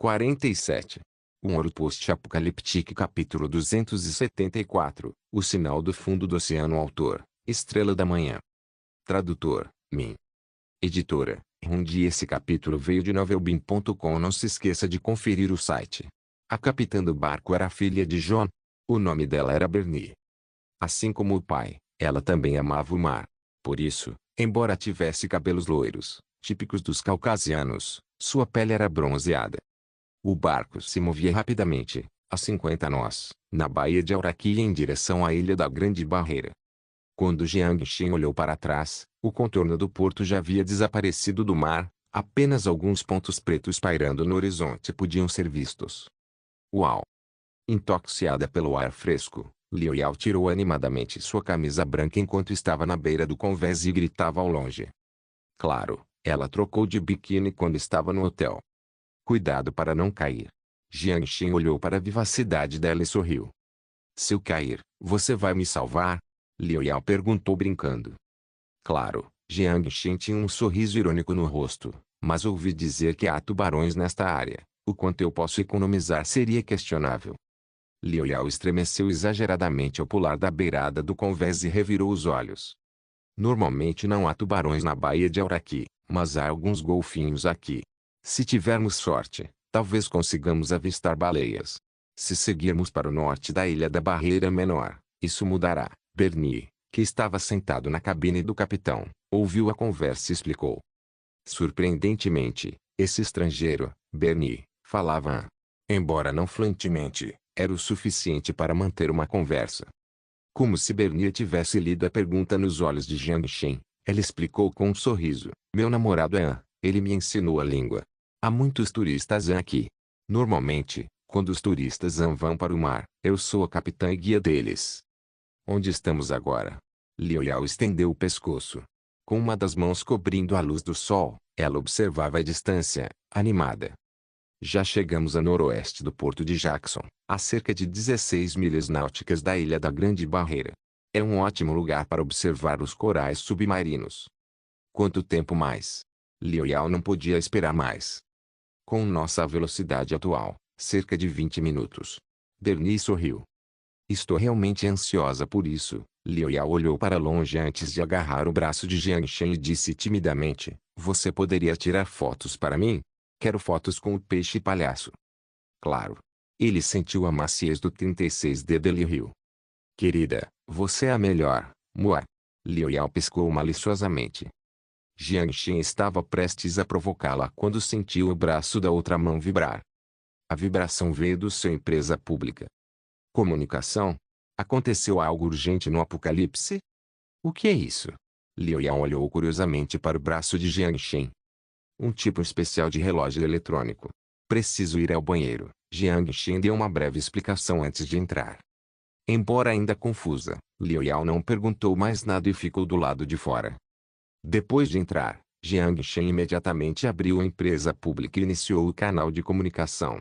47. Um ouro post-apocalíptico capítulo 274. O sinal do fundo do oceano. Autor: Estrela da Manhã. Tradutor: Min. Editora: Rundi. Esse capítulo veio de novelbin.com. Não se esqueça de conferir o site. A capitã do barco era a filha de John. O nome dela era Bernie. Assim como o pai, ela também amava o mar. Por isso, embora tivesse cabelos loiros, típicos dos caucasianos, sua pele era bronzeada. O barco se movia rapidamente, a 50 nós, na baía de Auraki em direção à ilha da Grande Barreira. Quando Jiang Xin olhou para trás, o contorno do porto já havia desaparecido do mar, apenas alguns pontos pretos pairando no horizonte podiam ser vistos. Uau! Intoxicada pelo ar fresco, Liu Yao tirou animadamente sua camisa branca enquanto estava na beira do convés e gritava ao longe. Claro, ela trocou de biquíni quando estava no hotel. Cuidado para não cair. Jiang Xin olhou para a vivacidade dela e sorriu. Se eu cair, você vai me salvar? Liu Yao perguntou brincando. Claro, Jiang Xin tinha um sorriso irônico no rosto, mas ouvi dizer que há tubarões nesta área. O quanto eu posso economizar seria questionável. Liu Yao estremeceu exageradamente ao pular da beirada do convés e revirou os olhos. Normalmente não há tubarões na baía de Auraki, mas há alguns golfinhos aqui. Se tivermos sorte, talvez consigamos avistar baleias. Se seguirmos para o norte da ilha da Barreira Menor, isso mudará. Bernie, que estava sentado na cabine do capitão, ouviu a conversa e explicou. Surpreendentemente, esse estrangeiro, Bernie, falava, embora não fluentemente, era o suficiente para manter uma conversa. Como se Bernie tivesse lido a pergunta nos olhos de Jiang Xin, ela explicou com um sorriso. Meu namorado é ele me ensinou a língua. Há muitos turistas aqui. Normalmente, quando os turistas vão para o mar, eu sou a capitã e guia deles. Onde estamos agora? Liu Yao estendeu o pescoço. Com uma das mãos cobrindo a luz do sol, ela observava a distância, animada. Já chegamos a noroeste do porto de Jackson, a cerca de 16 milhas náuticas da ilha da Grande Barreira. É um ótimo lugar para observar os corais submarinos. Quanto tempo mais? Liu Yao não podia esperar mais. Com nossa velocidade atual, cerca de 20 minutos. Bernie sorriu. Estou realmente ansiosa por isso. Liu Yao olhou para longe antes de agarrar o braço de Jiang Xin e disse timidamente, você poderia tirar fotos para mim? Quero fotos com o peixe palhaço. Claro. Ele sentiu a maciez do 36D dele e riu. Querida, você é a melhor, Mua. Liu Yao piscou maliciosamente. Jiang Xin estava prestes a provocá-la quando sentiu o braço da outra mão vibrar. A vibração veio do sua empresa pública. Comunicação? Aconteceu algo urgente no apocalipse? O que é isso? Liu Yao olhou curiosamente para o braço de Jiang Xin. Um tipo especial de relógio eletrônico. Preciso ir ao banheiro. Jiang Xin deu uma breve explicação antes de entrar. Embora ainda confusa, Liu Yao não perguntou mais nada e ficou do lado de fora. Depois de entrar, Jiang Xin imediatamente abriu a empresa pública e iniciou o canal de comunicação.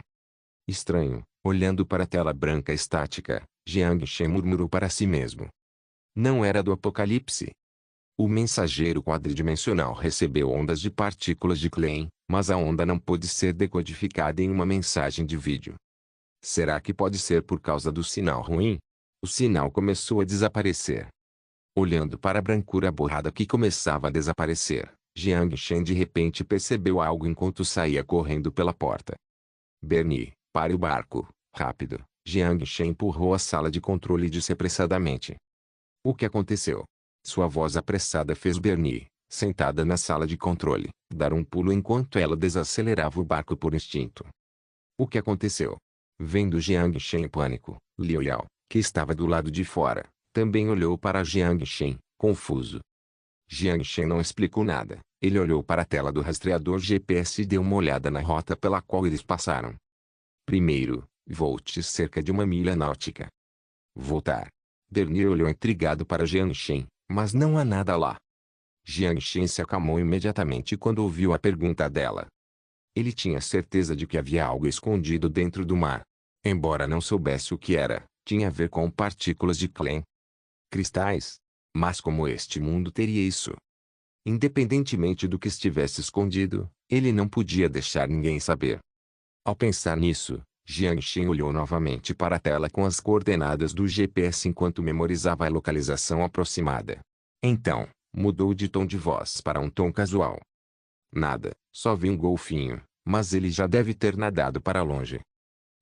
Estranho, olhando para a tela branca estática, Jiang Xin murmurou para si mesmo. Não era do apocalipse? O mensageiro quadridimensional recebeu ondas de partículas de Klein, mas a onda não pôde ser decodificada em uma mensagem de vídeo. Será que pode ser por causa do sinal ruim? O sinal começou a desaparecer. Olhando para a brancura borrada que começava a desaparecer, Jiang Xin de repente percebeu algo enquanto saía correndo pela porta. Bernie, pare o barco, rápido. Jiang Xin empurrou a sala de controle e disse apressadamente. O que aconteceu? Sua voz apressada fez Bernie, sentada na sala de controle, dar um pulo enquanto ela desacelerava o barco por instinto. O que aconteceu? Vendo Jiang Xin em pânico, Liu Yao, que estava do lado de fora, também olhou para Jiang Xin, confuso. Jiang Xin não explicou nada. Ele olhou para a tela do rastreador GPS e deu uma olhada na rota pela qual eles passaram. Primeiro, volte cerca de 1 milha náutica. Voltar. Bernie olhou intrigado para Jiang Xin, mas não há nada lá. Jiang Xin se acalmou imediatamente quando ouviu a pergunta dela. Ele tinha certeza de que havia algo escondido dentro do mar. Embora não soubesse o que era, tinha a ver com partículas de Klein. Cristais? Mas como este mundo teria isso? Independentemente do que estivesse escondido, ele não podia deixar ninguém saber. Ao pensar nisso, Jiang Shen olhou novamente para a tela com as coordenadas do GPS enquanto memorizava a localização aproximada. Então, mudou de tom de voz para um tom casual. Nada, só vi um golfinho, mas ele já deve ter nadado para longe.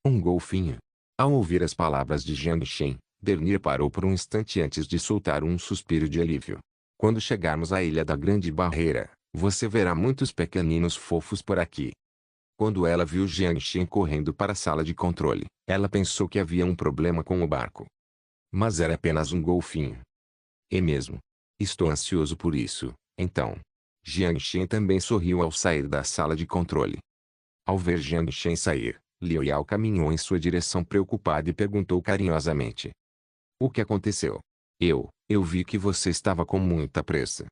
Um golfinho? Ao ouvir as palavras de Jiang Shen, Bernier parou por um instante antes de soltar um suspiro de alívio. Quando chegarmos à Ilha da Grande Barreira, você verá muitos pequeninos fofos por aqui. Quando ela viu Jiang Shen correndo para a sala de controle, ela pensou que havia um problema com o barco. Mas era apenas um golfinho. É mesmo. Estou ansioso por isso, então. Jiang Shen também sorriu ao sair da sala de controle. Ao ver Jiang Shen sair, Liu Yao caminhou em sua direção preocupado e perguntou carinhosamente. O que aconteceu? Eu vi que você estava com muita pressa.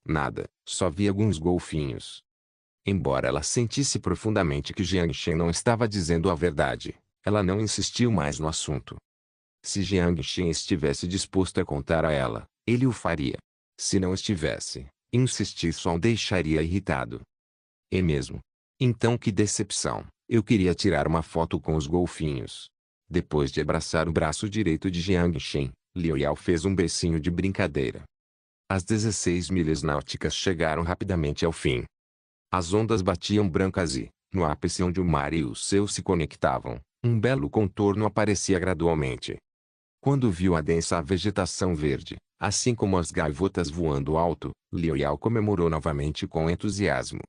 Nada, só vi alguns golfinhos. Embora ela sentisse profundamente que Jiang Shen não estava dizendo a verdade, ela não insistiu mais no assunto. Se Jiang Shen estivesse disposto a contar a ela, ele o faria. Se não estivesse, insistir só o deixaria irritado. É mesmo. Então que decepção, eu queria tirar uma foto com os golfinhos. Depois de abraçar o braço direito de Jiang Shen, Liu Yao fez um beicinho de brincadeira. As 16 milhas náuticas chegaram rapidamente ao fim. As ondas batiam brancas e, no ápice onde o mar e o céu se conectavam, um belo contorno aparecia gradualmente. Quando viu a densa vegetação verde, assim como as gaivotas voando alto, Liu Yao comemorou novamente com entusiasmo.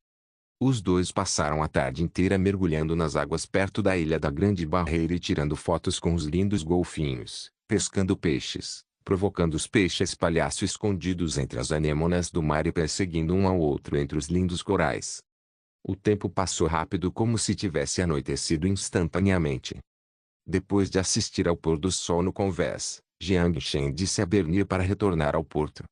Os dois passaram a tarde inteira mergulhando nas águas perto da Ilha da Grande Barreira e tirando fotos com os lindos golfinhos, pescando peixes, provocando os peixes palhaço escondidos entre as anêmonas do mar e perseguindo um ao outro entre os lindos corais. O tempo passou rápido como se tivesse anoitecido instantaneamente. Depois de assistir ao pôr do sol no convés, Jiang Shen disse a Bernier para retornar ao porto.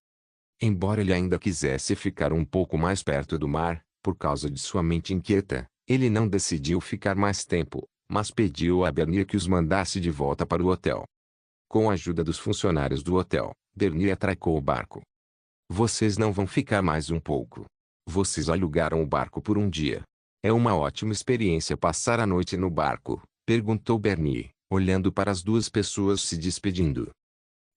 Embora ele ainda quisesse ficar um pouco mais perto do mar, por causa de sua mente inquieta, ele não decidiu ficar mais tempo, mas pediu a Bernier que os mandasse de volta para o hotel. Com a ajuda dos funcionários do hotel, Bernier atracou o barco. Vocês não vão ficar mais um pouco. Vocês alugaram o barco por um dia. É uma ótima experiência passar a noite no barco, perguntou Bernier, olhando para as duas pessoas se despedindo.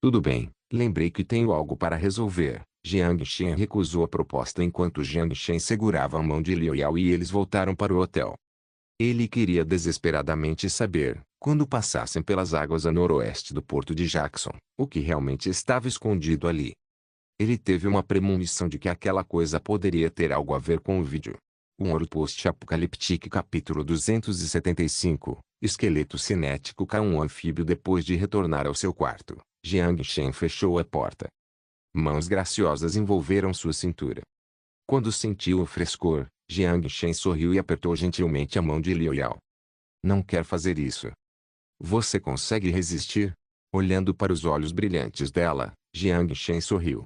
Tudo bem, lembrei que tenho algo para resolver. Jiang Shen recusou a proposta enquanto Jiang Shen segurava a mão de Liu Yao e eles voltaram para o hotel. Ele queria desesperadamente saber, quando passassem pelas águas a noroeste do porto de Jackson, o que realmente estava escondido ali. Ele teve uma premonição de que aquela coisa poderia ter algo a ver com o vídeo. Um Ouro Post-Apocaliptique capítulo 275, Esqueleto cinético um anfíbio. Depois de retornar ao seu quarto, Jiang Shen fechou a porta. Mãos graciosas envolveram sua cintura. Quando sentiu o frescor, Jiang Shen sorriu e apertou gentilmente a mão de Liu Yao. Não quer fazer isso. Você consegue resistir? Olhando para os olhos brilhantes dela, Jiang Shen sorriu.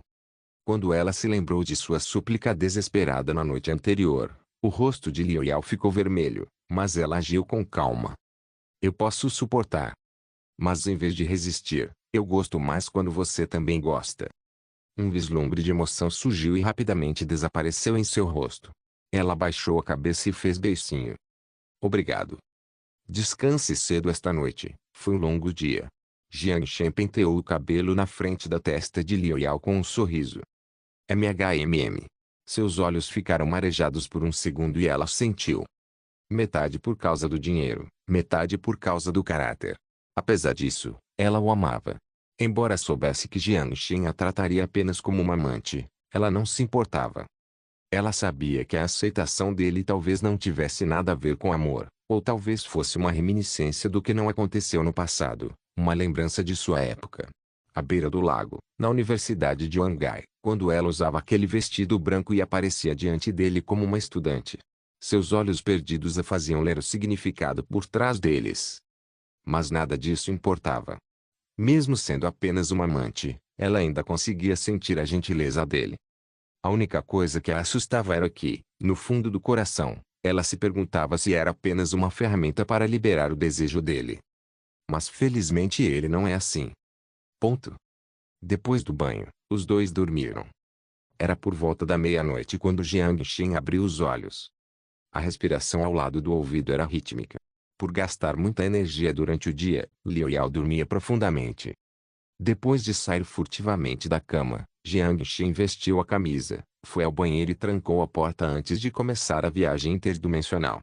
Quando ela se lembrou de sua súplica desesperada na noite anterior, o rosto de Liu Yao ficou vermelho, mas ela agiu com calma. Eu posso suportar. Mas em vez de resistir, eu gosto mais quando você também gosta. Um vislumbre de emoção surgiu e rapidamente desapareceu em seu rosto. Ela baixou a cabeça e fez beicinho. Obrigado. Descanse cedo esta noite, foi um longo dia. Jiang Shen penteou o cabelo na frente da testa de Liu Yao com um sorriso. MHMM. Seus olhos ficaram marejados por um segundo e ela sentiu. Metade por causa do dinheiro, metade por causa do caráter. Apesar disso, ela o amava. Embora soubesse que Jiang Shen a trataria apenas como uma amante, ela não se importava. Ela sabia que a aceitação dele talvez não tivesse nada a ver com amor, ou talvez fosse uma reminiscência do que não aconteceu no passado, uma lembrança de sua época. À beira do lago, na Universidade de Wangai, quando ela usava aquele vestido branco e aparecia diante dele como uma estudante. Seus olhos perdidos a faziam ler o significado por trás deles. Mas nada disso importava. Mesmo sendo apenas uma amante, ela ainda conseguia sentir a gentileza dele. A única coisa que a assustava era que, no fundo do coração, ela se perguntava se era apenas uma ferramenta para liberar o desejo dele. Mas felizmente ele não é assim. Ponto. Depois do banho, os dois dormiram. Era por volta da meia-noite quando Jiang Shen abriu os olhos. A respiração ao lado do ouvido era rítmica. Por gastar muita energia durante o dia, Liu Yao dormia profundamente. Depois de sair furtivamente da cama, Jiang Xin vestiu a camisa, foi ao banheiro e trancou a porta antes de começar a viagem interdimensional.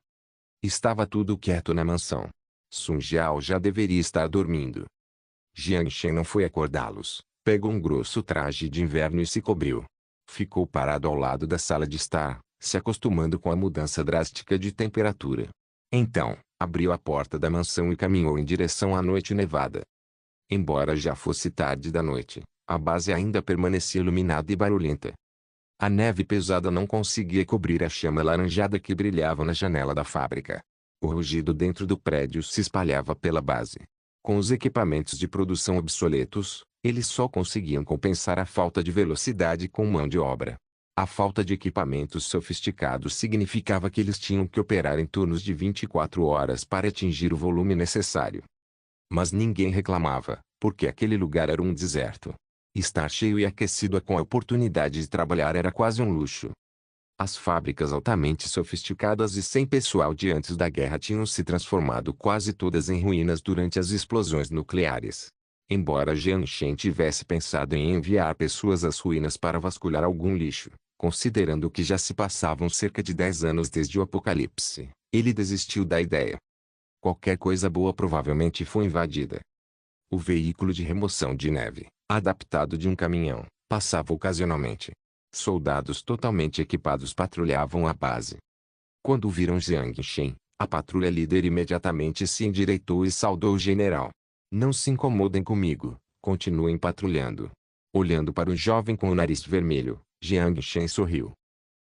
Estava tudo quieto na mansão. Sun Jiao já deveria estar dormindo. Jiang Xin não foi acordá-los, pegou um grosso traje de inverno e se cobriu. Ficou parado ao lado da sala de estar, se acostumando com a mudança drástica de temperatura. Então, abriu a porta da mansão e caminhou em direção à noite nevada. Embora já fosse tarde da noite, a base ainda permanecia iluminada e barulhenta. A neve pesada não conseguia cobrir a chama alaranjada que brilhava na janela da fábrica. O rugido dentro do prédio se espalhava pela base. Com os equipamentos de produção obsoletos, eles só conseguiam compensar a falta de velocidade com mão de obra. A falta de equipamentos sofisticados significava que eles tinham que operar em turnos de 24 horas para atingir o volume necessário. Mas ninguém reclamava, porque aquele lugar era um deserto. Estar cheio e aquecido com a oportunidade de trabalhar era quase um luxo. As fábricas altamente sofisticadas e sem pessoal de antes da guerra tinham se transformado quase todas em ruínas durante as explosões nucleares. Embora Jiang Shen tivesse pensado em enviar pessoas às ruínas para vasculhar algum lixo, considerando que já se passavam cerca de 10 anos desde o apocalipse, ele desistiu da ideia. Qualquer coisa boa provavelmente foi invadida. O veículo de remoção de neve, adaptado de um caminhão, passava ocasionalmente. Soldados totalmente equipados patrulhavam a base. Quando viram Jiang Shen, a patrulha líder imediatamente se endireitou e saudou o general. Não se incomodem comigo, continuem patrulhando. Olhando para o jovem com o nariz vermelho, Jiang Shen sorriu.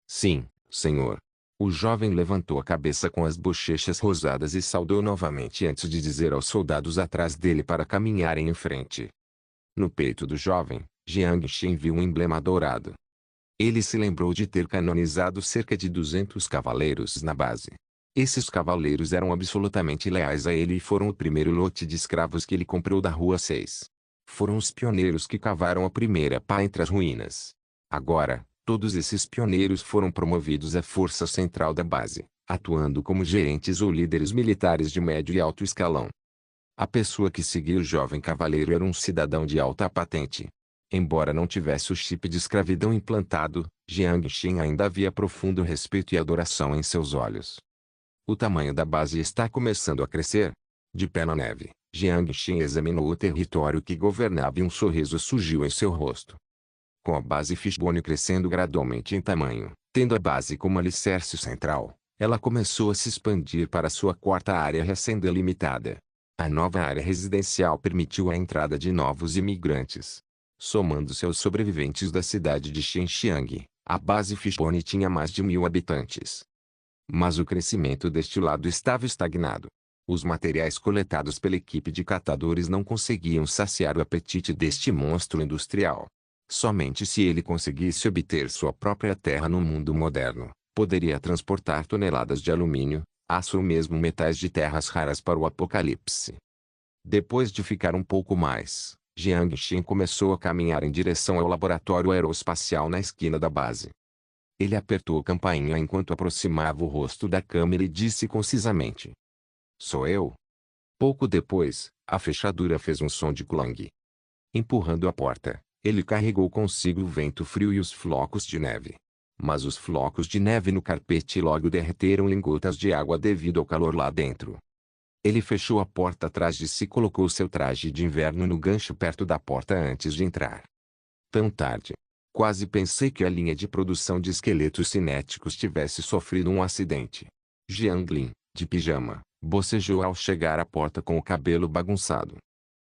Sim, senhor. O jovem levantou a cabeça com as bochechas rosadas e saudou novamente antes de dizer aos soldados atrás dele para caminharem em frente. No peito do jovem, Jiang Shen viu um emblema dourado. Ele se lembrou de ter canonizado cerca de 200 cavaleiros na base. Esses cavaleiros eram absolutamente leais a ele e foram o primeiro lote de escravos que ele comprou da Rua 6. Foram os pioneiros que cavaram a primeira pá entre as ruínas. Agora, todos esses pioneiros foram promovidos à força central da base, atuando como gerentes ou líderes militares de médio e alto escalão. A pessoa que seguia o jovem cavaleiro era um cidadão de alta patente. Embora não tivesse o chip de escravidão implantado, Jiang Shen ainda havia profundo respeito e adoração em seus olhos. O tamanho da base está começando a crescer. De pé na neve, Jiang Shen examinou o território que governava e um sorriso surgiu em seu rosto. Com a base Fishbone crescendo gradualmente em tamanho, tendo a base como alicerce central, ela começou a se expandir para sua quarta área recém-delimitada. A nova área residencial permitiu a entrada de novos imigrantes. Somando-se aos sobreviventes da cidade de Xinjiang, a base Fishbone tinha mais de 1000 habitantes. Mas o crescimento deste lado estava estagnado. Os materiais coletados pela equipe de catadores não conseguiam saciar o apetite deste monstro industrial. Somente se ele conseguisse obter sua própria terra no mundo moderno, poderia transportar toneladas de alumínio, aço ou mesmo metais de terras raras para o apocalipse. Depois de ficar um pouco mais, Jiang Shen começou a caminhar em direção ao laboratório aeroespacial na esquina da base. Ele apertou a campainha enquanto aproximava o rosto da câmera e disse concisamente: "Sou eu." Pouco depois, a fechadura fez um som de clang. Empurrando a porta, ele carregou consigo o vento frio e os flocos de neve. Mas os flocos de neve no carpete logo derreteram em gotas de água devido ao calor lá dentro. Ele fechou a porta atrás de si e colocou seu traje de inverno no gancho perto da porta antes de entrar. Tão tarde. Quase pensei que a linha de produção de esqueletos cinéticos tivesse sofrido um acidente. Jiang Lin, de pijama, bocejou ao chegar à porta com o cabelo bagunçado.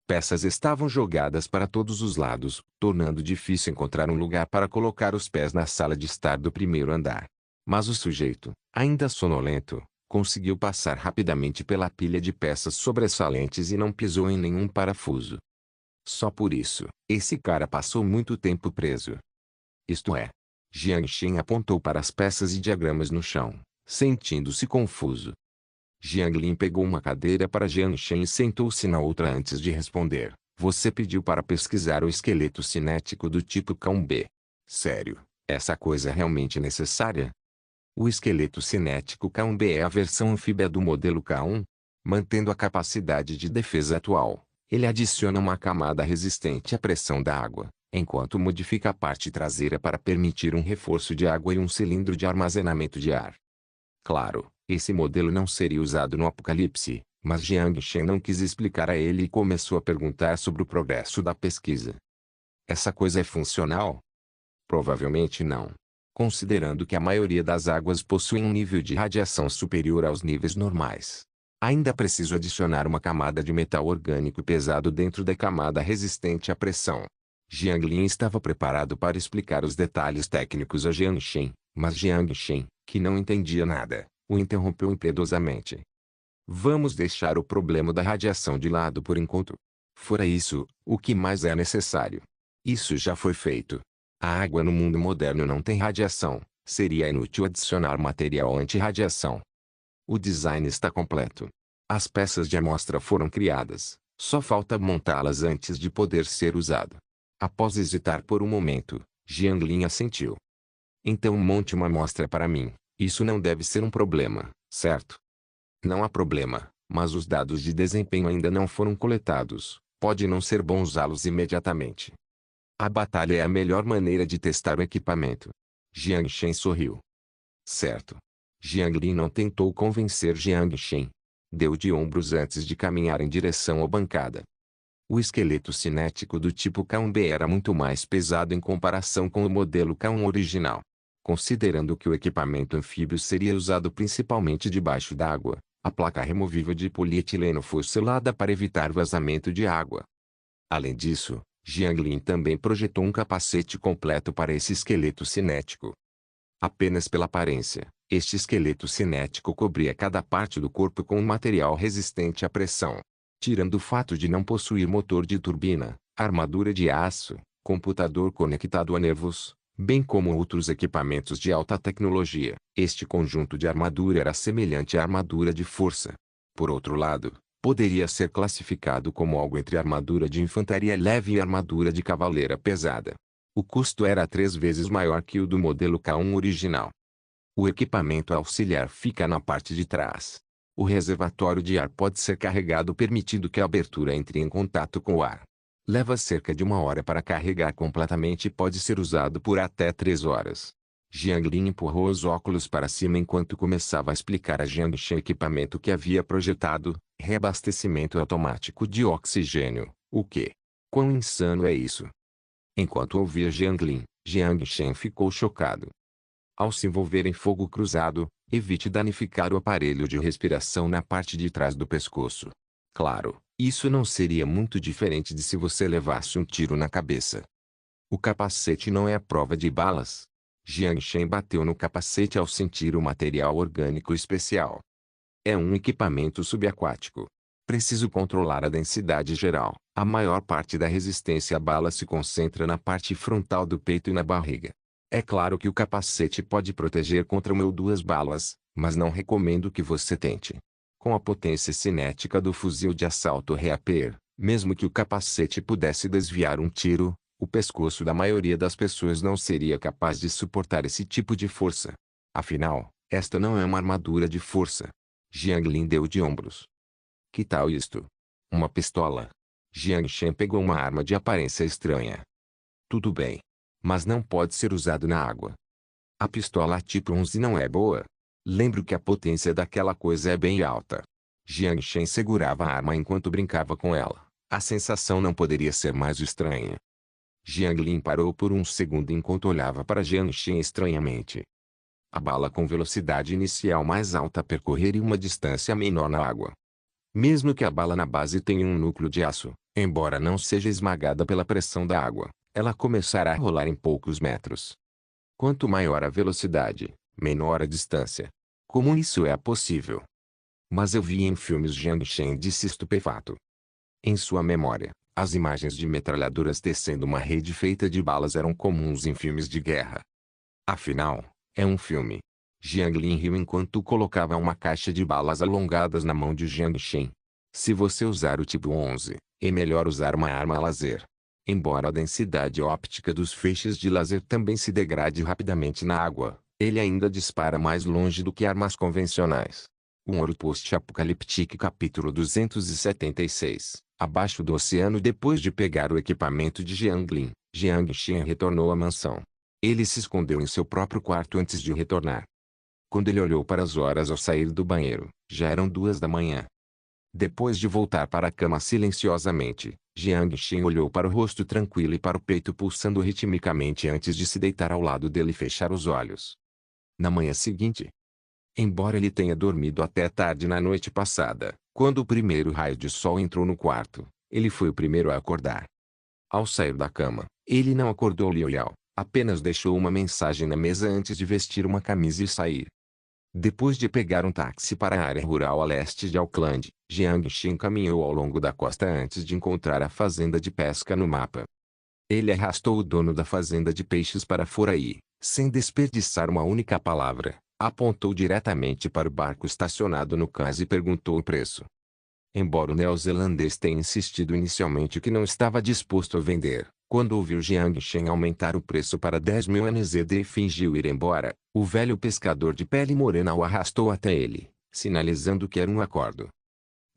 Peças estavam jogadas para todos os lados, tornando difícil encontrar um lugar para colocar os pés na sala de estar do primeiro andar. Mas o sujeito, ainda sonolento, conseguiu passar rapidamente pela pilha de peças sobressalentes e não pisou em nenhum parafuso. Só por isso, esse cara passou muito tempo preso. Isto é. Jiang Shen apontou para as peças e diagramas no chão, sentindo-se confuso. Jiang Lin pegou uma cadeira para Jiang Shen e sentou-se na outra antes de responder. Você pediu para pesquisar o esqueleto cinético do tipo Cão B. Sério, essa coisa é realmente necessária? O esqueleto cinético K1B é a versão anfíbia do modelo K1. Mantendo a capacidade de defesa atual, ele adiciona uma camada resistente à pressão da água, enquanto modifica a parte traseira para permitir um reforço de água e um cilindro de armazenamento de ar. Claro, esse modelo não seria usado no Apocalipse, mas Jiang Shen não quis explicar a ele e começou a perguntar sobre o progresso da pesquisa. Essa coisa é funcional? Provavelmente não. Considerando que a maioria das águas possuem um nível de radiação superior aos níveis normais. Ainda preciso adicionar uma camada de metal orgânico pesado dentro da camada resistente à pressão. Jiang Lin estava preparado para explicar os detalhes técnicos a Jiang Shen, mas Jiang Shen, que não entendia nada, o interrompeu impiedosamente. Vamos deixar o problema da radiação de lado por enquanto. Fora isso, o que mais é necessário? Isso já foi feito. A água no mundo moderno não tem radiação, seria inútil adicionar material anti-radiação. O design está completo. As peças de amostra foram criadas, só falta montá-las antes de poder ser usado. Após hesitar por um momento, Jiang Lin assentiu. Então monte uma amostra para mim, isso não deve ser um problema, certo? Não há problema, mas os dados de desempenho ainda não foram coletados, pode não ser bom usá-los imediatamente. A batalha é a melhor maneira de testar o equipamento. Jiang Shen sorriu. Certo. Jiang Lin não tentou convencer Jiang Shen. Deu de ombros antes de caminhar em direção à bancada. O esqueleto cinético do tipo K1B era muito mais pesado em comparação com o modelo K1 original. Considerando que o equipamento anfíbio seria usado principalmente debaixo d'água, a placa removível de polietileno foi selada para evitar vazamento de água. Além disso, Jiang Lin também projetou um capacete completo para esse esqueleto cinético. Apenas pela aparência, este esqueleto cinético cobria cada parte do corpo com um material resistente à pressão. Tirando o fato de não possuir motor de turbina, armadura de aço, computador conectado a nervos, bem como outros equipamentos de alta tecnologia, este conjunto de armadura era semelhante à armadura de força. Por outro lado, poderia ser classificado como algo entre armadura de infantaria leve e armadura de cavaleira pesada. O custo era 3 vezes maior que o do modelo K1 original. O equipamento auxiliar fica na parte de trás. O reservatório de ar pode ser carregado permitindo que a abertura entre em contato com o ar. Leva cerca de 1 hora para carregar completamente e pode ser usado por até 3 horas. Jiang Lin empurrou os óculos para cima enquanto começava a explicar a Jiang Shen o equipamento que havia projetado, reabastecimento automático de oxigênio, o quê? Quão insano é isso? Enquanto ouvia Jiang Lin, Jiang Shen ficou chocado. Ao se envolver em fogo cruzado, evite danificar o aparelho de respiração na parte de trás do pescoço. Claro, isso não seria muito diferente de se você levasse um tiro na cabeça. O capacete não é a prova de balas. Jiang Shen bateu no capacete ao sentir o material orgânico especial. É um equipamento subaquático. Preciso controlar a densidade geral. A maior parte da resistência à bala se concentra na parte frontal do peito e na barriga. É claro que o capacete pode proteger contra 1 ou 2 balas, mas não recomendo que você tente. Com a potência cinética do fuzil de assalto Reaper, mesmo que o capacete pudesse desviar um tiro, o pescoço da maioria das pessoas não seria capaz de suportar esse tipo de força. Afinal, esta não é uma armadura de força. Jiang Lin deu de ombros. Que tal isto? Uma pistola. Jiang Shen pegou uma arma de aparência estranha. Tudo bem. Mas não pode ser usado na água. A pistola tipo 11 não é boa. Lembro que a potência daquela coisa é bem alta. Jiang Shen segurava a arma enquanto brincava com ela. A sensação não poderia ser mais estranha. Jiang Lin parou por um segundo enquanto olhava para Jiang Shen estranhamente. A bala com velocidade inicial mais alta percorreria uma distância menor na água. Mesmo que a bala na base tenha um núcleo de aço, embora não seja esmagada pela pressão da água, ela começará a rolar em poucos metros. Quanto maior a velocidade, menor a distância. Como isso é possível? Mas eu vi em filmes. Jiang Shen disse estupefato. Em sua memória, as imagens de metralhadoras descendo uma rede feita de balas eram comuns em filmes de guerra. Afinal, é um filme. Jiang Lin riu enquanto colocava uma caixa de balas alongadas na mão de Jiang Shen. Se você usar o tipo 11, é melhor usar uma arma a laser. Embora a densidade óptica dos feixes de laser também se degrade rapidamente na água, Ele ainda dispara mais longe do que armas convencionais. Um ouro post-apocalíptico capítulo 276. Abaixo do oceano. Depois de pegar o equipamento de Jiang Xin retornou à mansão. Ele se escondeu em seu próprio quarto antes de retornar. Quando ele olhou para as horas ao sair do banheiro, já eram 2 da manhã. Depois de voltar para a cama silenciosamente, Jiang Xin olhou para o rosto tranquilo e para o peito pulsando ritmicamente antes de se deitar ao lado dele e fechar os olhos. Na manhã seguinte, embora ele tenha dormido até tarde na noite passada, quando o primeiro raio de sol entrou no quarto, ele foi o primeiro a acordar. Ao sair da cama, ele não acordou Liu Yao, apenas deixou uma mensagem na mesa antes de vestir uma camisa e sair. Depois de pegar um táxi para a área rural a leste de Auckland, Jiang Xin caminhou ao longo da costa antes de encontrar a fazenda de pesca no mapa. Ele arrastou o dono da fazenda de peixes para fora e, sem desperdiçar uma única palavra, apontou diretamente para o barco estacionado no cais e perguntou o preço. Embora o neozelandês tenha insistido inicialmente que não estava disposto a vender, quando ouviu Jiang Xin aumentar o preço para 10.000 NZD e fingiu ir embora, o velho pescador de pele morena o arrastou até ele, sinalizando que era um acordo.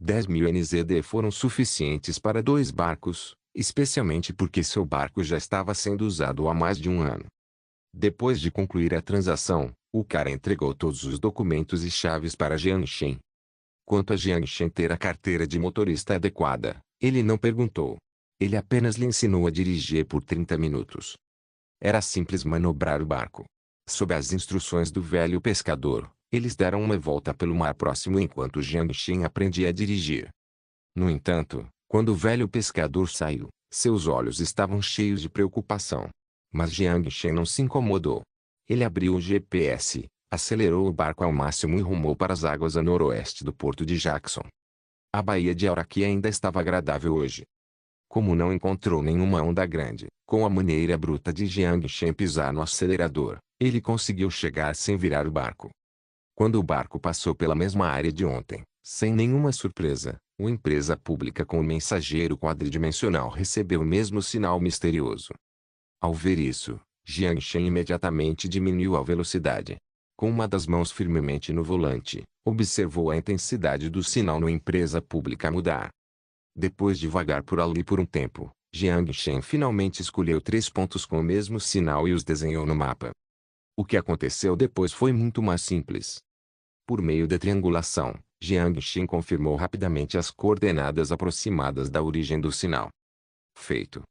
10.000 NZD foram suficientes para 2 barcos, especialmente porque seu barco já estava sendo usado há mais de um ano. Depois de concluir a transação, o cara entregou todos os documentos e chaves para Jiang Xin. Quanto a Jiang Xin ter a carteira de motorista adequada, ele não perguntou. Ele apenas lhe ensinou a dirigir por 30 minutos. Era simples manobrar o barco. Sob as instruções do velho pescador, eles deram uma volta pelo mar próximo enquanto Jiang Xin aprendia a dirigir. No entanto, quando o velho pescador saiu, seus olhos estavam cheios de preocupação. Mas Jiang Xin não se incomodou. Ele abriu o GPS, acelerou o barco ao máximo e rumou para as águas a noroeste do porto de Jackson. A baía de Auraki ainda estava agradável hoje. Como não encontrou nenhuma onda grande, com a maneira bruta de Jiang Xin pisar no acelerador, ele conseguiu chegar sem virar o barco. Quando o barco passou pela mesma área de ontem, sem nenhuma surpresa, uma empresa pública com o mensageiro quadridimensional recebeu o mesmo sinal misterioso. Ao ver isso, Jiang Xin imediatamente diminuiu a velocidade. Com uma das mãos firmemente no volante, observou a intensidade do sinal na empresa pública mudar. Depois de vagar por ali por um tempo, Jiang Xin finalmente escolheu 3 pontos com o mesmo sinal e os desenhou no mapa. O que aconteceu depois foi muito mais simples. Por meio da triangulação, Jiang Xin confirmou rapidamente as coordenadas aproximadas da origem do sinal. Feito.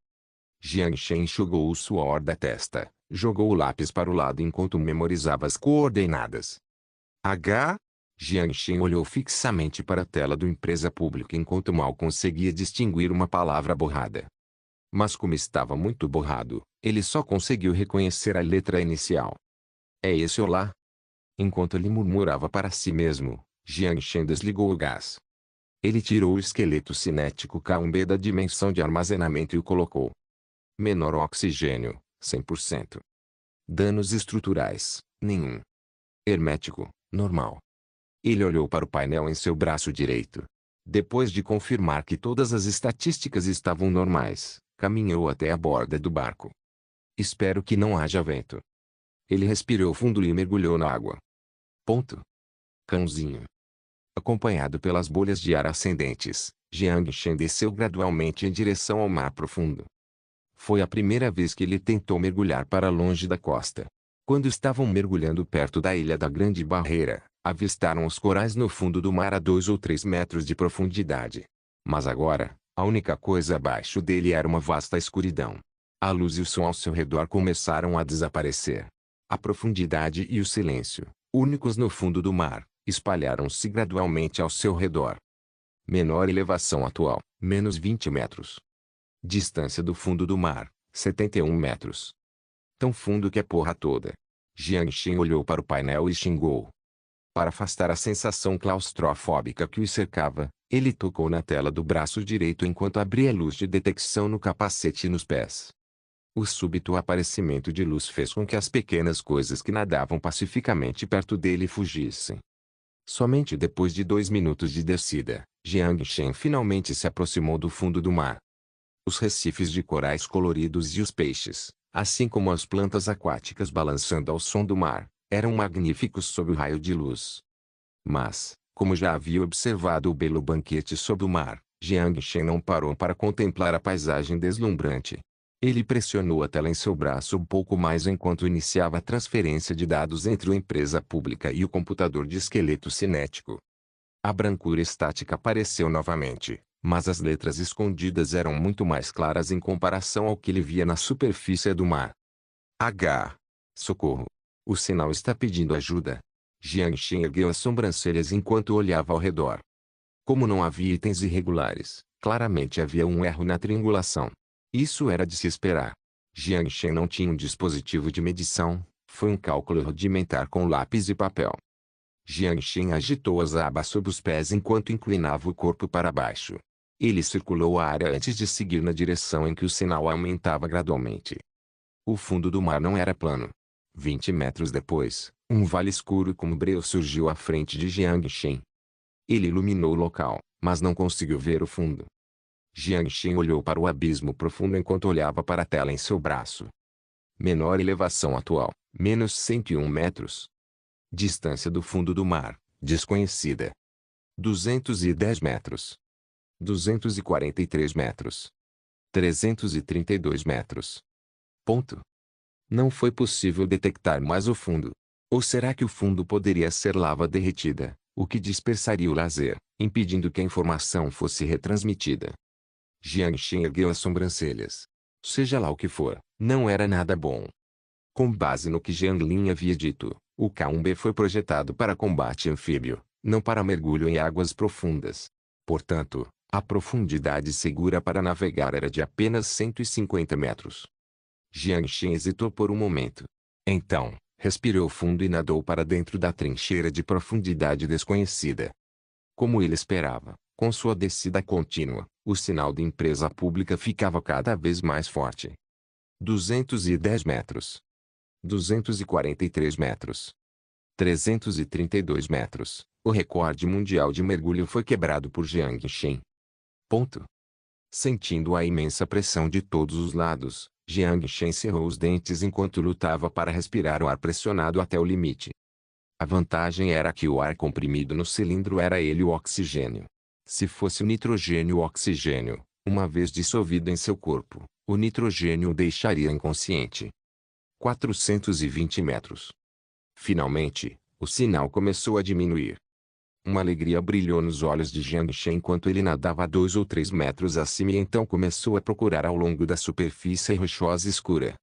Jiang Xin enxugou o suor da testa, jogou o lápis para o lado enquanto memorizava as coordenadas. H. Jiang Xin olhou fixamente para a tela do empresa pública enquanto mal conseguia distinguir uma palavra borrada. Mas como estava muito borrado, ele só conseguiu reconhecer a letra inicial. É esse olá? Enquanto ele murmurava para si mesmo, Jiang Xin desligou o gás. Ele tirou o esqueleto cinético K1B da dimensão de armazenamento e o colocou. Menor oxigênio, 100%. Danos estruturais, nenhum. Hermético, normal. Ele olhou para o painel em seu braço direito. Depois de confirmar que todas as estatísticas estavam normais, caminhou até a borda do barco. Espero que não haja vento. Ele respirou fundo e mergulhou na água. Ponto. Cãozinho. Acompanhado pelas bolhas de ar ascendentes, Jiang Xin desceu gradualmente em direção ao mar profundo. Foi a primeira vez que ele tentou mergulhar para longe da costa. Quando estavam mergulhando perto da ilha da Grande Barreira, avistaram os corais no fundo do mar a 2 ou 3 metros de profundidade. Mas agora, a única coisa abaixo dele era uma vasta escuridão. A luz e o som ao seu redor começaram a desaparecer. A profundidade e o silêncio, únicos no fundo do mar, espalharam-se gradualmente ao seu redor. Menor elevação atual, menos 20 metros. Distância do fundo do mar, 71 metros. Tão fundo que é porra toda. Jiang Xin olhou para o painel e xingou. Para afastar a sensação claustrofóbica que o cercava, ele tocou na tela do braço direito enquanto abria a luz de detecção no capacete e nos pés. O súbito aparecimento de luz fez com que as pequenas coisas que nadavam pacificamente perto dele fugissem. Somente depois de 2 minutos de descida, Jiang Xin finalmente se aproximou do fundo do mar. Os recifes de corais coloridos e os peixes, assim como as plantas aquáticas balançando ao som do mar, Eram magníficos sob o raio de luz. Mas, como já havia observado o belo banquete sob o mar, Jiang Shen não parou para contemplar a paisagem deslumbrante. Ele pressionou a tela em seu braço um pouco mais enquanto iniciava a transferência de dados entre a empresa pública e o computador de esqueleto cinético. A brancura estática apareceu novamente, mas as letras escondidas eram muito mais claras em comparação ao que ele via na superfície do mar. H. Socorro. O sinal está pedindo ajuda. Jiang Shen ergueu as sobrancelhas enquanto olhava ao redor. Como não havia itens irregulares, claramente havia um erro na triangulação. Isso era de se esperar. Jiang Shen não tinha um dispositivo de medição, foi um cálculo rudimentar com lápis e papel. Jiang Shen agitou as abas sob os pés enquanto inclinava o corpo para baixo. Ele circulou a área antes de seguir na direção em que o sinal aumentava gradualmente. O fundo do mar não era plano. 20 metros depois, um vale escuro como breu surgiu à frente de Jiang Shen. Ele iluminou o local, mas não conseguiu ver o fundo. Jiang Shen olhou para o abismo profundo enquanto olhava para a tela em seu braço. Menor elevação atual, menos 101 metros. Distância do fundo do mar, desconhecida. 210 metros. 243 metros. 332 metros. Ponto. Não foi possível detectar mais o fundo. Ou será que o fundo poderia ser lava derretida, o que dispersaria o laser, impedindo que a informação fosse retransmitida? Jiang Shen ergueu as sobrancelhas. Seja lá o que for, não era nada bom. Com base no que Jiang Lin havia dito, o K-1B foi projetado para combate anfíbio, não para mergulho em águas profundas. Portanto, a profundidade segura para navegar era de apenas 150 metros. Jiang Shen hesitou por um momento. Então, respirou fundo e nadou para dentro da trincheira de profundidade desconhecida. Como ele esperava, com sua descida contínua, o sinal de empresa pública ficava cada vez mais forte. 210 metros. 243 metros. 332 metros. O recorde mundial de mergulho foi quebrado por Jiang Shen. Ponto. Sentindo a imensa pressão de todos os lados, Jiang Shen cerrou os dentes enquanto lutava para respirar o ar pressionado até o limite. A vantagem era que o ar comprimido no cilindro era ele o oxigênio. Se fosse o nitrogênio ou oxigênio, uma vez dissolvido em seu corpo, o nitrogênio o deixaria inconsciente. 420 metros. Finalmente, o sinal começou a diminuir. Uma alegria brilhou nos olhos de Jiang Shen enquanto ele nadava a 2 ou 3 metros acima e então começou a procurar ao longo da superfície rochosa escura.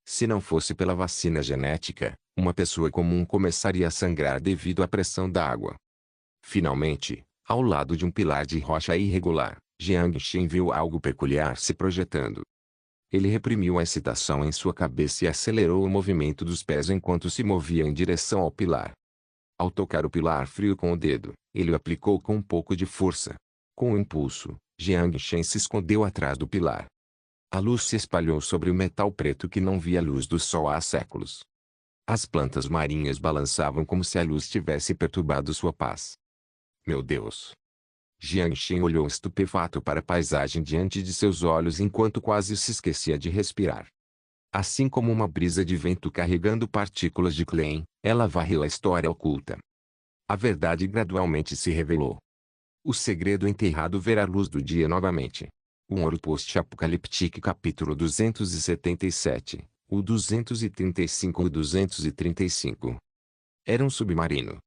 Se não fosse pela vacina genética, uma pessoa comum começaria a sangrar devido à pressão da água. Finalmente, ao lado de um pilar de rocha irregular, Jiang Shen viu algo peculiar se projetando. Ele reprimiu a excitação em sua cabeça e acelerou o movimento dos pés enquanto se movia em direção ao pilar. Ao tocar o pilar frio com o dedo, ele o aplicou com um pouco de força. Com o impulso, Jiang Shen se escondeu atrás do pilar. A luz se espalhou sobre o metal preto que não via a luz do sol há séculos. As plantas marinhas balançavam como se a luz tivesse perturbado sua paz. Meu Deus! Jiang Shen olhou estupefato para a paisagem diante de seus olhos enquanto quase se esquecia de respirar. Assim como uma brisa de vento carregando partículas de Klein, ela varreu a história oculta. A verdade gradualmente se revelou. O segredo enterrado verá a luz do dia novamente. Um ouro post-apocalíptico capítulo 277, o 235 e o 235. Era um submarino.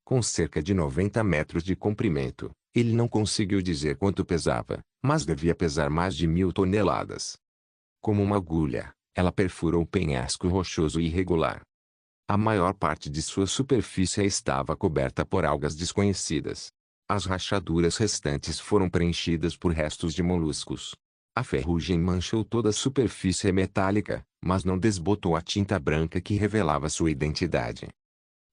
Com cerca de 90 metros de comprimento, ele não conseguiu dizer quanto pesava, mas devia pesar mais de 1000 toneladas. Como uma agulha, ela perfurou o penhasco rochoso e irregular. A maior parte de sua superfície estava coberta por algas desconhecidas. As rachaduras restantes foram preenchidas por restos de moluscos. A ferrugem manchou toda a superfície metálica, mas não desbotou a tinta branca que revelava sua identidade.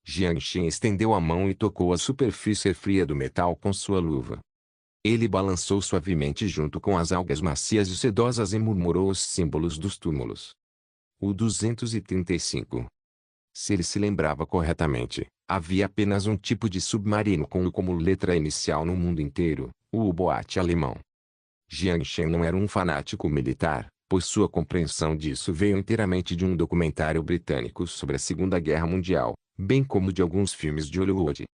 Jiang Shen estendeu a mão e tocou a superfície fria do metal com sua luva. Ele balançou suavemente junto com as algas macias e sedosas e murmurou os símbolos dos túmulos. O 235. Se ele se lembrava corretamente, havia apenas um tipo de submarino com U como letra inicial no mundo inteiro, o U-boat alemão. Jiang Shen não era um fanático militar, pois sua compreensão disso veio inteiramente de um documentário britânico sobre a Segunda Guerra Mundial, bem como de alguns filmes de Hollywood.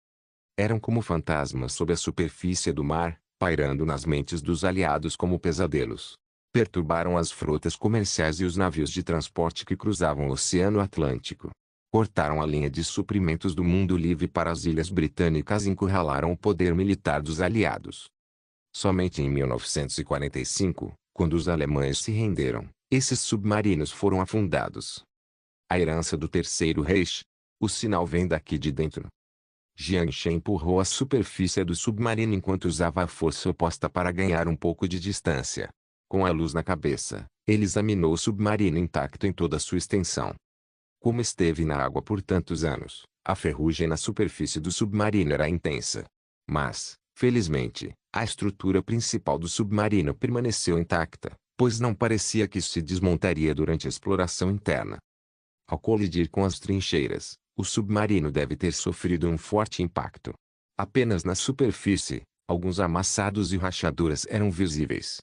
Eram como fantasmas sob a superfície do mar, pairando nas mentes dos aliados como pesadelos. Perturbaram as frotas comerciais e os navios de transporte que cruzavam o Oceano Atlântico. Cortaram a linha de suprimentos do mundo livre para as ilhas britânicas e encurralaram o poder militar dos aliados. Somente em 1945, quando os alemães se renderam, esses submarinos foram afundados. A herança do Terceiro Reich. O sinal vem daqui de dentro. Jiang Shen empurrou a superfície do submarino enquanto usava a força oposta para ganhar um pouco de distância. Com a luz na cabeça, ele examinou o submarino intacto em toda sua extensão. Como esteve na água por tantos anos, a ferrugem na superfície do submarino era intensa. Mas, felizmente, a estrutura principal do submarino permaneceu intacta, pois não parecia que se desmontaria durante a exploração interna. Ao colidir com as trincheiras, o submarino deve ter sofrido um forte impacto. Apenas na superfície, alguns amassados e rachaduras eram visíveis.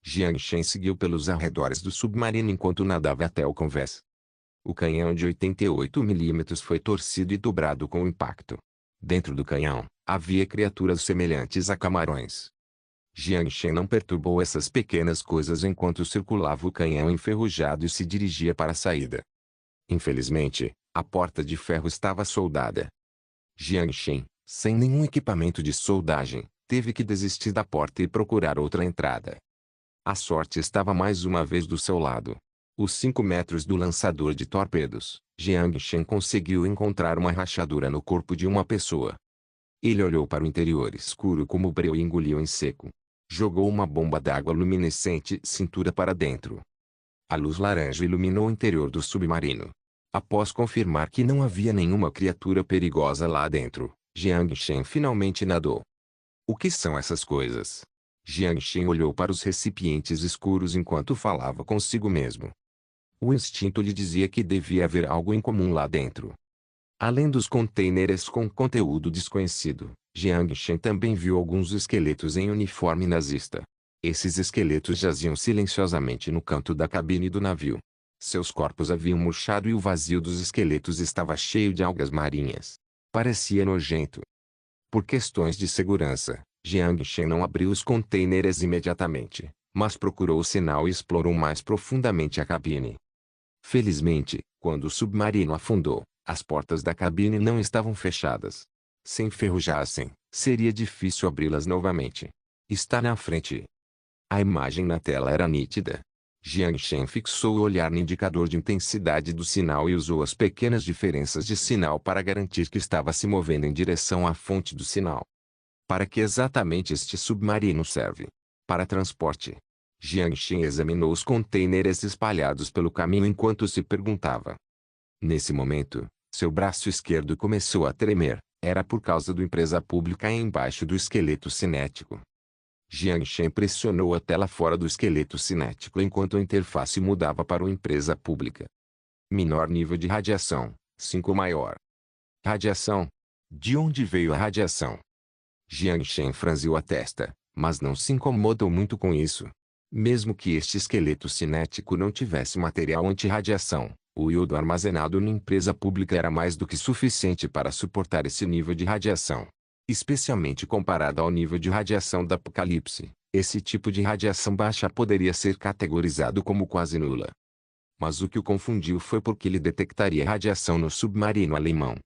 Jiang Shen seguiu pelos arredores do submarino enquanto nadava até o convés. O canhão de 88 mm foi torcido e dobrado com o impacto. Dentro do canhão, havia criaturas semelhantes a camarões. Jiang Shen não perturbou essas pequenas coisas enquanto circulava o canhão enferrujado e se dirigia para a saída. Infelizmente, a porta de ferro estava soldada. Jiang Shen, sem nenhum equipamento de soldagem, teve que desistir da porta e procurar outra entrada. A sorte estava mais uma vez do seu lado. Os 5 metros do lançador de torpedos, Jiang Shen conseguiu encontrar uma rachadura no corpo de uma pessoa. Ele olhou para o interior escuro como breu e engoliu em seco. Jogou uma bomba d'água luminescente cintura para dentro. A luz laranja iluminou o interior do submarino. Após confirmar que não havia nenhuma criatura perigosa lá dentro, Jiang Shen finalmente nadou. O que são essas coisas? Jiang Shen olhou para os recipientes escuros enquanto falava consigo mesmo. O instinto lhe dizia que devia haver algo incomum lá dentro. Além dos contêineres com conteúdo desconhecido, Jiang Shen também viu alguns esqueletos em uniforme nazista. Esses esqueletos jaziam silenciosamente no canto da cabine do navio. Seus corpos haviam murchado e o vazio dos esqueletos estava cheio de algas marinhas. Parecia nojento. Por questões de segurança, Jiang Shen não abriu os contêineres imediatamente, mas procurou o sinal e explorou mais profundamente a cabine. Felizmente, quando o submarino afundou, as portas da cabine não estavam fechadas. Se enferrujassem, seria difícil abri-las novamente. Está na frente. A imagem na tela era nítida. Jiang Shen fixou o olhar no indicador de intensidade do sinal e usou as pequenas diferenças de sinal para garantir que estava se movendo em direção à fonte do sinal. Para que exatamente este submarino serve? Para transporte. Jiang Shen examinou os contêineres espalhados pelo caminho enquanto se perguntava. Nesse momento, seu braço esquerdo começou a tremer. Era por causa da empresa pública embaixo do esqueleto cinético. Jiang Shen pressionou a tela fora do esqueleto cinético enquanto a interface mudava para uma empresa pública. Menor nível de radiação, 5 maior. Radiação? De onde veio a radiação? Jiang Shen franziu a testa, mas não se incomodou muito com isso. Mesmo que este esqueleto cinético não tivesse material anti-radiação, o iodo armazenado na empresa pública era mais do que suficiente para suportar esse nível de radiação. Especialmente comparado ao nível de radiação da Apocalipse, esse tipo de radiação baixa poderia ser categorizado como quase nula. Mas o que o confundiu foi porque ele detectaria radiação no submarino alemão.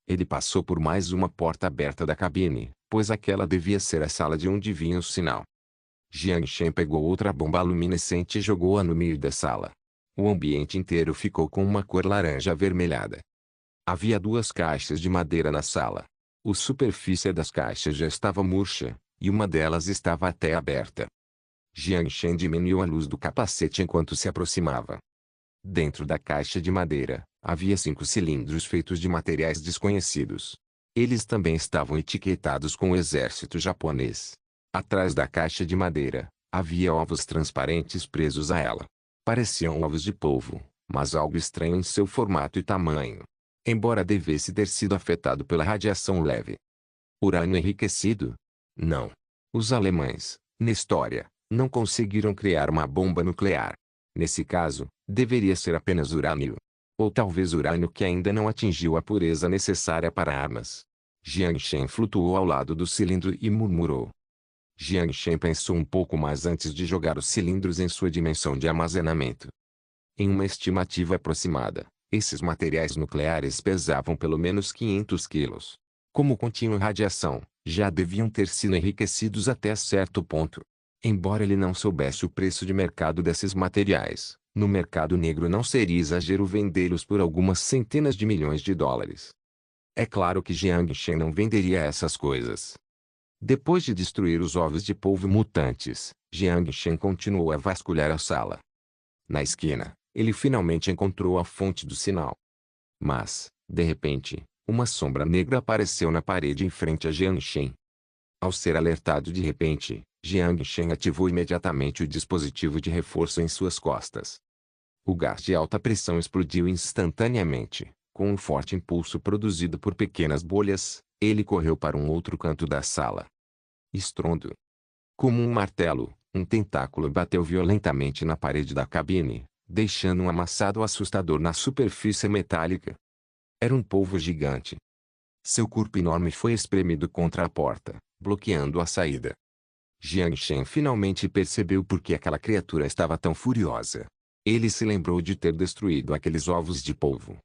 Ele passou por mais uma porta aberta da cabine, pois aquela devia ser a sala de onde vinha o sinal. Jiang Shen pegou outra bomba luminescente e jogou-a no meio da sala. O ambiente inteiro ficou com uma cor laranja avermelhada. Havia 2 caixas de madeira na sala. A superfície das caixas já estava murcha, e uma delas estava até aberta. Jiang Shen diminuiu a luz do capacete enquanto se aproximava. Dentro da caixa de madeira, havia 5 cilindros feitos de materiais desconhecidos. Eles também estavam etiquetados com o exército japonês. Atrás da caixa de madeira, havia ovos transparentes presos a ela. Pareciam ovos de polvo, mas algo estranho em seu formato e tamanho. Embora devesse ter sido afetado pela radiação leve. Urânio enriquecido? Não. Os alemães, na história, não conseguiram criar uma bomba nuclear. Nesse caso, deveria ser apenas urânio. Ou talvez urânio que ainda não atingiu a pureza necessária para armas. Jiang Shen flutuou ao lado do cilindro e murmurou. Jiang Shen pensou um pouco mais antes de jogar os cilindros em sua dimensão de armazenamento. Em uma estimativa aproximada, esses materiais nucleares pesavam pelo menos 500 quilos. Como continham radiação, já deviam ter sido enriquecidos até certo ponto. Embora ele não soubesse o preço de mercado desses materiais, no mercado negro não seria exagero vendê-los por algumas centenas de milhões de dólares. É claro que Jiang Shen não venderia essas coisas. Depois de destruir os ovos de polvo mutantes, Jiang Shen continuou a vasculhar a sala. Na esquina, ele finalmente encontrou a fonte do sinal. Mas, de repente, uma sombra negra apareceu na parede em frente a Jiang Shen. Ao ser alertado de repente, Jiang Shen ativou imediatamente o dispositivo de reforço em suas costas. O gás de alta pressão explodiu instantaneamente. Com um forte impulso produzido por pequenas bolhas, ele correu para um outro canto da sala. Estrondo. Como um martelo, um tentáculo bateu violentamente na parede da cabine, deixando um amassado assustador na superfície metálica. Era um polvo gigante. Seu corpo enorme foi espremido contra a porta, bloqueando a saída. Jiang Shen finalmente percebeu por que aquela criatura estava tão furiosa. Ele se lembrou de ter destruído aqueles ovos de polvo.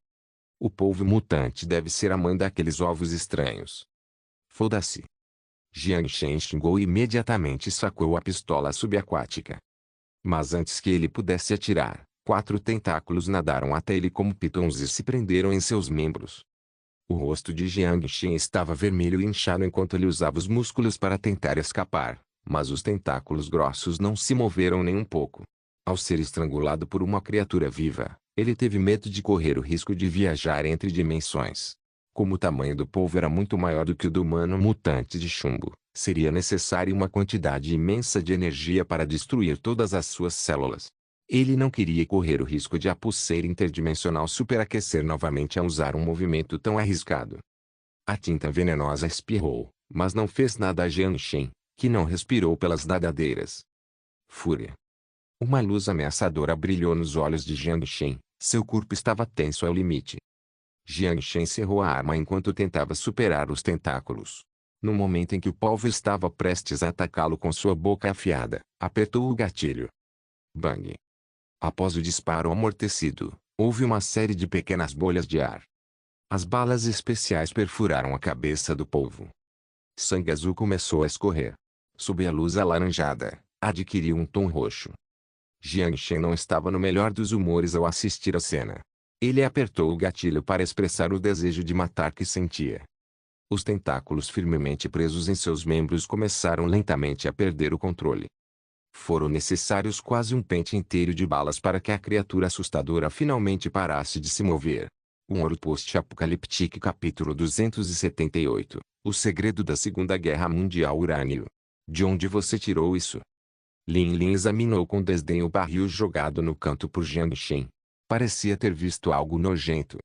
O polvo mutante deve ser a mãe daqueles ovos estranhos. Foda-se. Jiang Shen xingou e imediatamente sacou a pistola subaquática. Mas antes que ele pudesse atirar, 4 tentáculos nadaram até ele como pitons e se prenderam em seus membros. O rosto de Jiang Shen estava vermelho e inchado enquanto ele usava os músculos para tentar escapar, mas os tentáculos grossos não se moveram nem um pouco. Ao ser estrangulado por uma criatura viva, ele teve medo de correr o risco de viajar entre dimensões. Como o tamanho do polvo era muito maior do que o do humano mutante de chumbo, seria necessária uma quantidade imensa de energia para destruir todas as suas células. Ele não queria correr o risco de a pulseira interdimensional superaquecer novamente a usar um movimento tão arriscado. A tinta venenosa espirrou, mas não fez nada a Jiang Shen, que não respirou pelas nadadeiras. Fúria. Uma luz ameaçadora brilhou nos olhos de Jiang Shen, seu corpo estava tenso ao limite. Jiang Shen cerrou a arma enquanto tentava superar os tentáculos. No momento em que o polvo estava prestes a atacá-lo com sua boca afiada, apertou o gatilho. Bang! Após o disparo amortecido, houve uma série de pequenas bolhas de ar. As balas especiais perfuraram a cabeça do polvo. Sangue azul começou a escorrer. Sob a luz alaranjada, adquiriu um tom roxo. Jiang Shen não estava no melhor dos humores ao assistir a cena. Ele apertou o gatilho para expressar o desejo de matar que sentia. Os tentáculos firmemente presos em seus membros começaram lentamente a perder o controle. Foram necessários quase um pente inteiro de balas para que a criatura assustadora finalmente parasse de se mover. Um Ouro Post-Apocaliptique Capítulo 278 O Segredo da Segunda Guerra Mundial Urânio. De onde você tirou isso? Lin Lin examinou com desdém o barril jogado no canto por Jiang Shen. Parecia ter visto algo nojento.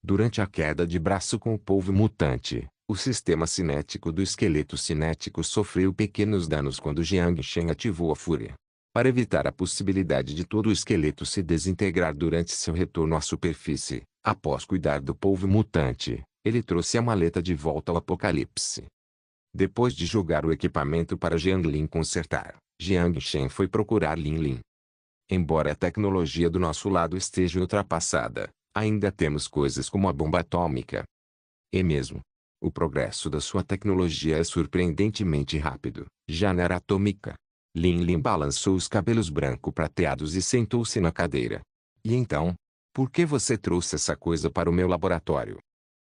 Durante a queda de braço com o polvo mutante, o sistema cinético do esqueleto cinético sofreu pequenos danos quando Jiang Shen ativou a fúria. Para evitar a possibilidade de todo o esqueleto se desintegrar durante seu retorno à superfície, após cuidar do polvo mutante, ele trouxe a maleta de volta ao Apocalipse. Depois de jogar o equipamento para Jiang Lin consertar, Jiang Shen foi procurar Lin Lin. Embora a tecnologia do nosso lado esteja ultrapassada, ainda temos coisas como a bomba atômica. E mesmo. O progresso da sua tecnologia é surpreendentemente rápido, já na era atômica. Lin Lin balançou os cabelos branco-prateados e sentou-se na cadeira. E então? Por que você trouxe essa coisa para o meu laboratório?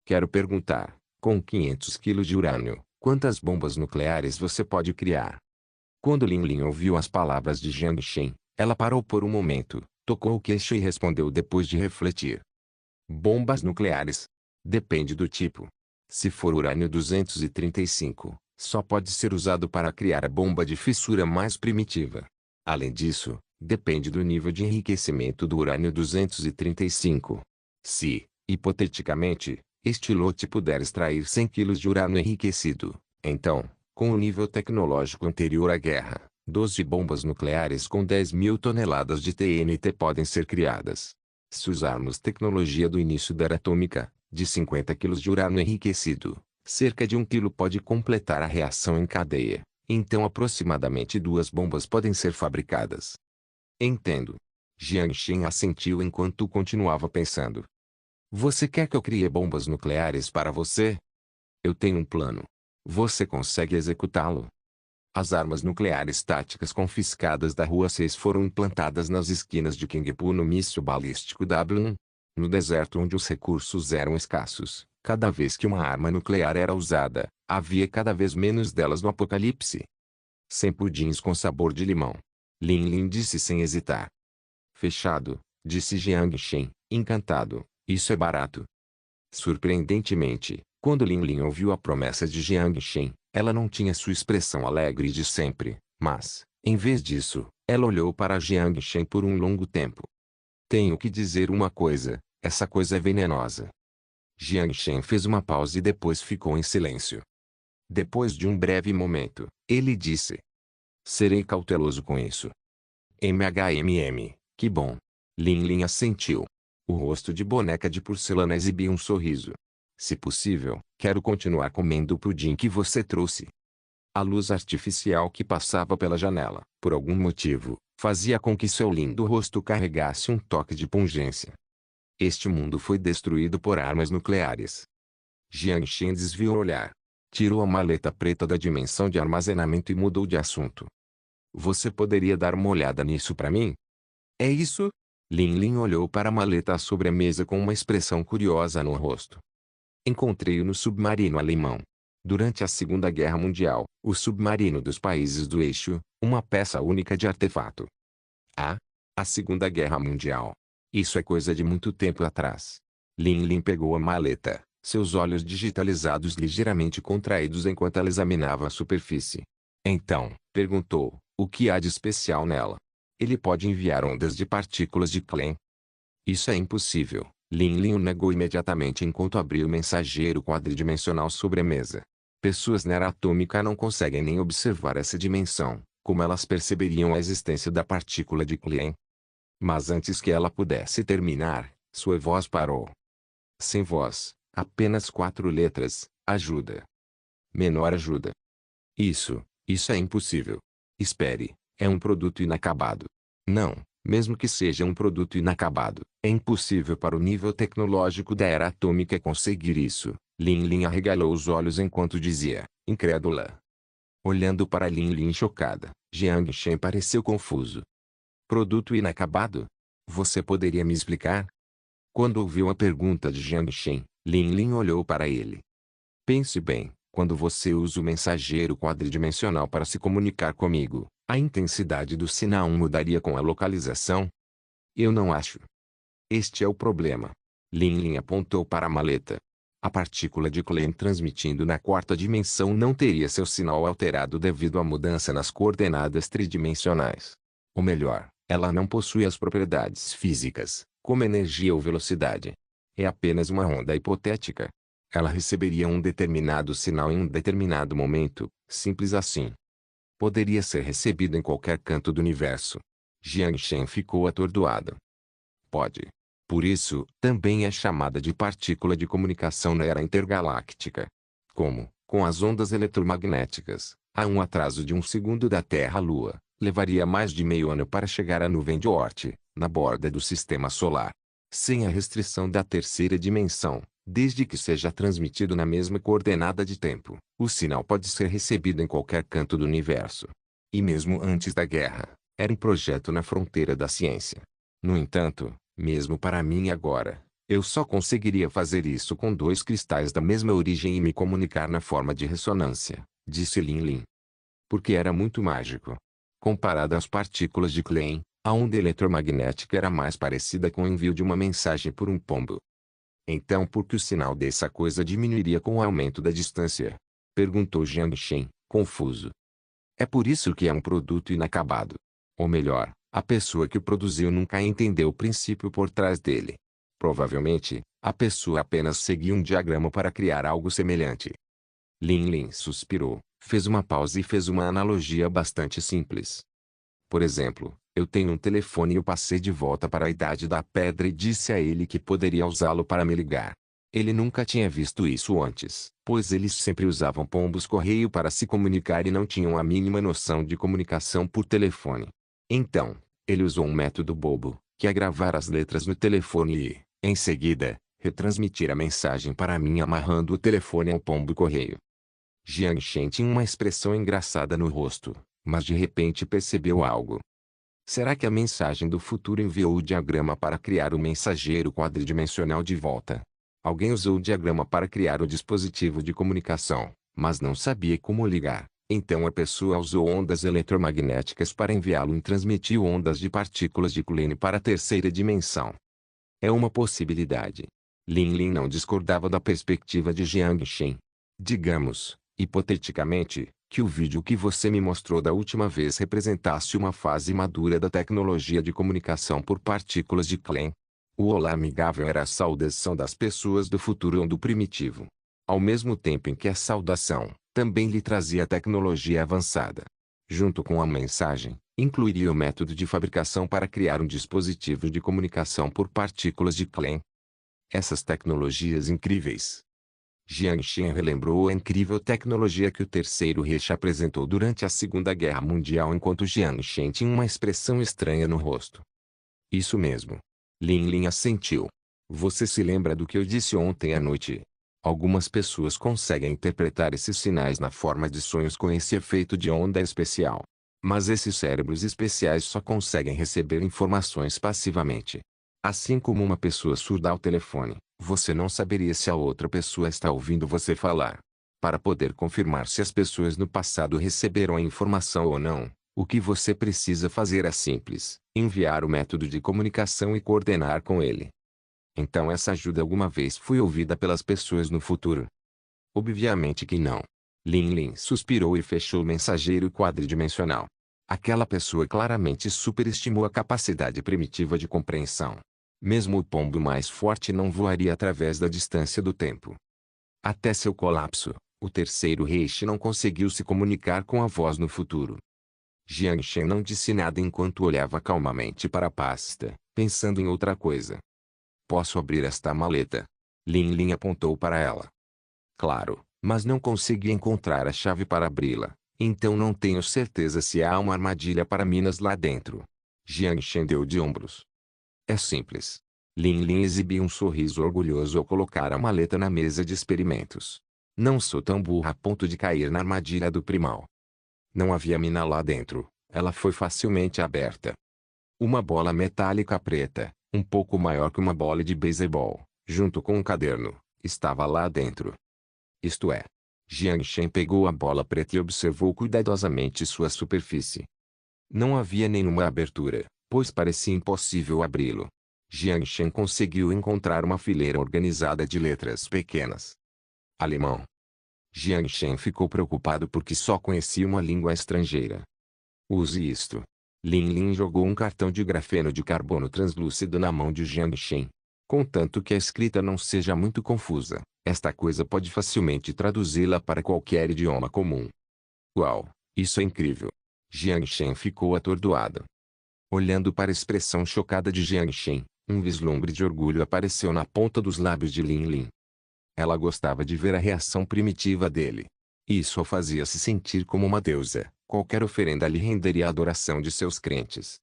Quero perguntar, com 500 quilos de urânio, quantas bombas nucleares você pode criar? Quando Lin Lin ouviu as palavras de Jiang Shen, ela parou por um momento, tocou o queixo e respondeu depois de refletir. Bombas nucleares? Depende do tipo. Se for urânio 235, só pode ser usado para criar a bomba de fissura mais primitiva. Além disso, depende do nível de enriquecimento do urânio 235. Se, hipoteticamente, este lote puder extrair 100 kg de urânio enriquecido, então, com o nível tecnológico anterior à guerra, 12 bombas nucleares com 10.000 toneladas de TNT podem ser criadas. Se usarmos tecnologia do início da era atômica, de 50 kg de urânio enriquecido, cerca de 1 kg pode completar a reação em cadeia. Então aproximadamente 2 bombas podem ser fabricadas. Entendo. Jiang Shen assentiu enquanto continuava pensando. Você quer que eu crie bombas nucleares para você? Eu tenho um plano. Você consegue executá-lo? As armas nucleares táticas confiscadas da Rua 6 foram implantadas nas esquinas de Qingpu no míssil balístico W1. No deserto onde os recursos eram escassos, cada vez que uma arma nuclear era usada, havia cada vez menos delas no apocalipse. Sem pudins com sabor de limão. Lin Lin disse sem hesitar. Fechado, disse Jiang Shen, encantado, isso é barato. Surpreendentemente, quando Lin Lin ouviu a promessa de Jiang Shen, ela não tinha sua expressão alegre de sempre, mas, em vez disso, ela olhou para Jiang Shen por um longo tempo. Tenho que dizer uma coisa, essa coisa é venenosa. Jiang Shen fez uma pausa e depois ficou em silêncio. Depois de um breve momento, ele disse. Serei cauteloso com isso. Que bom. Lin Lin assentiu. O rosto de boneca de porcelana exibia um sorriso. Se possível, quero continuar comendo o pudim que você trouxe. A luz artificial que passava pela janela, por algum motivo, fazia com que seu lindo rosto carregasse um toque de pungência. Este mundo foi destruído por armas nucleares. Jiang Shen desviou o olhar. Tirou a maleta preta da dimensão de armazenamento e mudou de assunto. Você poderia dar uma olhada nisso para mim? É isso? Lin Lin olhou para a maleta sobre a mesa com uma expressão curiosa no rosto. Encontrei-o no submarino alemão. Durante a Segunda Guerra Mundial, o submarino dos países do eixo, uma peça única de artefato. Ah, a Segunda Guerra Mundial. Isso é coisa de muito tempo atrás. Lin Lin pegou a maleta, seus olhos digitalizados ligeiramente contraídos enquanto ela examinava a superfície. Então, perguntou, o que há de especial nela? Ele pode enviar ondas de partículas de Klein? Isso é impossível. Lin Lin o negou imediatamente enquanto abria o mensageiro quadridimensional sobre a mesa. Pessoas na era atômica não conseguem nem observar essa dimensão, como elas perceberiam a existência da partícula de Klein? Mas antes que ela pudesse terminar, sua voz parou. Sem voz, apenas 4 letras, ajuda. Menor ajuda. Isso é impossível. Espere, é um produto inacabado. Não, mesmo que seja um produto inacabado, é impossível para o nível tecnológico da era atômica conseguir isso. Lin Lin arregalou os olhos enquanto dizia, incrédula. Olhando para Lin Lin chocada, Jiang Shen pareceu confuso. Produto inacabado? Você poderia me explicar? Quando ouviu a pergunta de Jiang Shen, Lin Lin olhou para ele. Pense bem, quando você usa o mensageiro quadridimensional para se comunicar comigo, a intensidade do sinal mudaria com a localização? Eu não acho. Este é o problema. Lin Lin apontou para a maleta. A partícula de Klein transmitindo na 4ª dimensão não teria seu sinal alterado devido à mudança nas coordenadas tridimensionais. Ou melhor, ela não possui as propriedades físicas, como energia ou velocidade. É apenas uma onda hipotética. Ela receberia um determinado sinal em um determinado momento, simples assim. Poderia ser recebido em qualquer canto do universo. Jiang Shen ficou atordoado. Pode. Por isso, também é chamada de partícula de comunicação na era intergaláctica. Como, com as ondas eletromagnéticas, há um atraso de 1 segundo da Terra à Lua, levaria mais de meio ano para chegar à nuvem de Oort, na borda do Sistema Solar. Sem a restrição da 3ª dimensão, desde que seja transmitido na mesma coordenada de tempo, o sinal pode ser recebido em qualquer canto do universo. E mesmo antes da guerra, era um projeto na fronteira da ciência. No entanto, mesmo para mim agora, eu só conseguiria fazer isso com 2 cristais da mesma origem e me comunicar na forma de ressonância, disse Lin Lin. Porque era muito mágico. Comparado às partículas de Klein, a onda eletromagnética era mais parecida com o envio de uma mensagem por um pombo. Então por que o sinal dessa coisa diminuiria com o aumento da distância? Perguntou Jiang Shen, confuso. É por isso que é um produto inacabado. Ou melhor, a pessoa que o produziu nunca entendeu o princípio por trás dele. Provavelmente, a pessoa apenas seguiu um diagrama para criar algo semelhante. Lin Lin suspirou, Fez uma pausa e fez uma analogia bastante simples. Por exemplo, eu tenho um telefone e eu passei de volta para a Idade da Pedra e disse a ele que poderia usá-lo para me ligar. Ele nunca tinha visto isso antes, pois eles sempre usavam pombos-correio para se comunicar e não tinham a mínima noção de comunicação por telefone. Então, ele usou um método bobo, que é gravar as letras no telefone e, em seguida, retransmitir a mensagem para mim amarrando o telefone ao pombo-correio. Jiang Shen tinha uma expressão engraçada no rosto, mas de repente percebeu algo. Será que a mensagem do futuro enviou o diagrama para criar o mensageiro quadridimensional de volta? Alguém usou o diagrama para criar o dispositivo de comunicação, mas não sabia como ligar. Então a pessoa usou ondas eletromagnéticas para enviá-lo e transmitiu ondas de partículas de Klein para a terceira dimensão. É uma possibilidade. Lin Lin não discordava da perspectiva de Jiang Shen. Digamos, hipoteticamente, que o vídeo que você me mostrou da última vez representasse uma fase madura da tecnologia de comunicação por partículas de Klein. O olá amigável era a saudação das pessoas do futuro ou do primitivo. Ao mesmo tempo em que a saudação também lhe trazia tecnologia avançada. Junto com a mensagem, incluiria o método de fabricação para criar um dispositivo de comunicação por partículas de Klein. Essas tecnologias incríveis. Jiang Shen relembrou a incrível tecnologia que o terceiro Reich apresentou durante a Segunda Guerra Mundial enquanto Jiang Shen tinha uma expressão estranha no rosto. Isso mesmo. Lin Lin assentiu. Você se lembra do que eu disse ontem à noite? Algumas pessoas conseguem interpretar esses sinais na forma de sonhos com esse efeito de onda especial. Mas esses cérebros especiais só conseguem receber informações passivamente. Assim como uma pessoa surda ao telefone, você não saberia se a outra pessoa está ouvindo você falar. Para poder confirmar se as pessoas no passado receberam a informação ou não, o que você precisa fazer é simples: enviar o método de comunicação e coordenar com ele. Então essa ajuda alguma vez foi ouvida pelas pessoas no futuro? Obviamente que não. Lin Lin suspirou e fechou o mensageiro quadridimensional. Aquela pessoa claramente superestimou a capacidade primitiva de compreensão. Mesmo o pombo mais forte não voaria através da distância do tempo. Até seu colapso, o terceiro Reich não conseguiu se comunicar com a voz no futuro. Jiang Shen não disse nada enquanto olhava calmamente para a pasta, pensando em outra coisa. Posso abrir esta maleta? Lin Lin apontou para ela. Claro, mas não consegui encontrar a chave para abri-la, então não tenho certeza se há uma armadilha para minas lá dentro. Jiang Shen deu de ombros. É simples. Lin Lin exibiu um sorriso orgulhoso ao colocar a maleta na mesa de experimentos. Não sou tão burra a ponto de cair na armadilha do primal. Não havia mina lá dentro, ela foi facilmente aberta. Uma bola metálica preta, um pouco maior que uma bola de beisebol, junto com um caderno, estava lá dentro. Isto é. Jiang Shen pegou a bola preta e observou cuidadosamente sua superfície. Não havia nenhuma abertura, pois parecia impossível abri-lo. Jiang Shen conseguiu encontrar uma fileira organizada de letras pequenas. Alemão. Jiang Shen ficou preocupado porque só conhecia uma língua estrangeira. Use isto. Lin Lin jogou um cartão de grafeno de carbono translúcido na mão de Jiang Shen. Contanto que a escrita não seja muito confusa, esta coisa pode facilmente traduzi-la para qualquer idioma comum. Uau, isso é incrível. Jiang Shen ficou atordoado. Olhando para a expressão chocada de Jiang Shen, um vislumbre de orgulho apareceu na ponta dos lábios de Lin Lin. Ela gostava de ver a reação primitiva dele. Isso a fazia se sentir como uma deusa. Qualquer oferenda lhe renderia a adoração de seus crentes.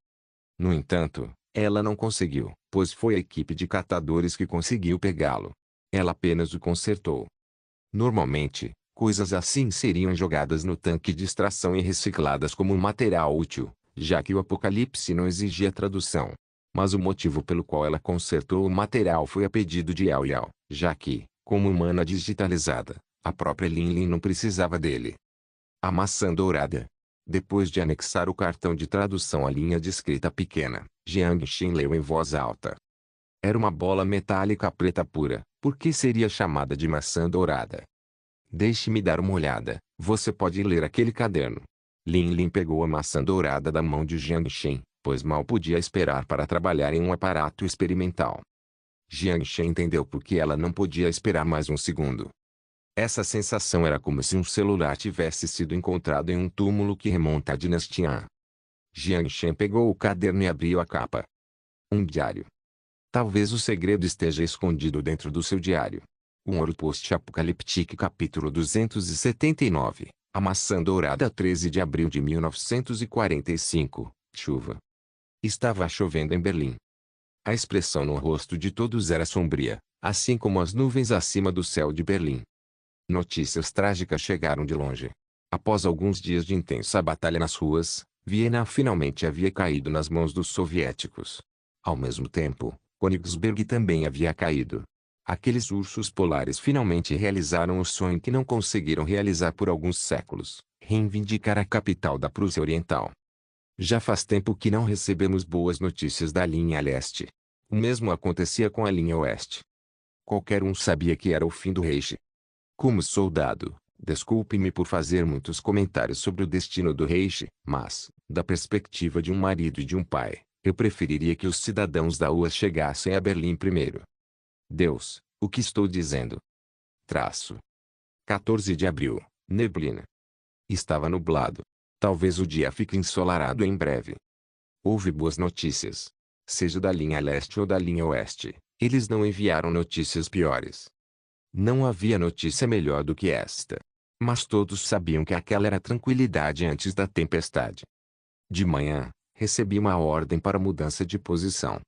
No entanto, ela não conseguiu, pois foi a equipe de catadores que conseguiu pegá-lo. Ela apenas o consertou. Normalmente, coisas assim seriam jogadas no tanque de extração e recicladas como um material útil, já que o Apocalipse não exigia tradução. Mas o motivo pelo qual ela consertou o material foi a pedido de Yao Yao, já que, como humana digitalizada, a própria Lin Lin não precisava dele. A maçã dourada. Depois de anexar o cartão de tradução à linha de escrita pequena, Jiang Shen leu em voz alta. Era uma bola metálica preta pura, por que seria chamada de maçã dourada? Deixe-me dar uma olhada, você pode ler aquele caderno. Lin Lin pegou a maçã dourada da mão de Jiang Shen, pois mal podia esperar para trabalhar em um aparato experimental. Jiang Shen entendeu por que ela não podia esperar mais um segundo. Essa sensação era como se um celular tivesse sido encontrado em um túmulo que remonta à dinastia Han. Jiang Shen pegou o caderno e abriu a capa. Um diário. Talvez o segredo esteja escondido dentro do seu diário. Um Ouro Post-Apocaliptique capítulo 279. A maçã dourada 13 de abril de 1945. Chuva. Estava chovendo em Berlim. A expressão no rosto de todos era sombria, assim como as nuvens acima do céu de Berlim. Notícias trágicas chegaram de longe. Após alguns dias de intensa batalha nas ruas, Viena finalmente havia caído nas mãos dos soviéticos. Ao mesmo tempo, Königsberg também havia caído. Aqueles ursos polares finalmente realizaram o sonho que não conseguiram realizar por alguns séculos: reivindicar a capital da Prússia Oriental. Já faz tempo que não recebemos boas notícias da linha leste. O mesmo acontecia com a linha oeste. Qualquer um sabia que era o fim do Reich. Como soldado, desculpe-me por fazer muitos comentários sobre o destino do Reich, mas, da perspectiva de um marido e de um pai, eu preferiria que os cidadãos da URSS chegassem a Berlim primeiro. Deus, o que estou dizendo? Traço. 14 de abril, neblina. Estava nublado. Talvez o dia fique ensolarado em breve. Houve boas notícias. Seja da linha leste ou da linha oeste, eles não enviaram notícias piores. Não havia notícia melhor do que esta. Mas todos sabiam que aquela era a tranquilidade antes da tempestade. De manhã, recebi uma ordem para mudança de posição.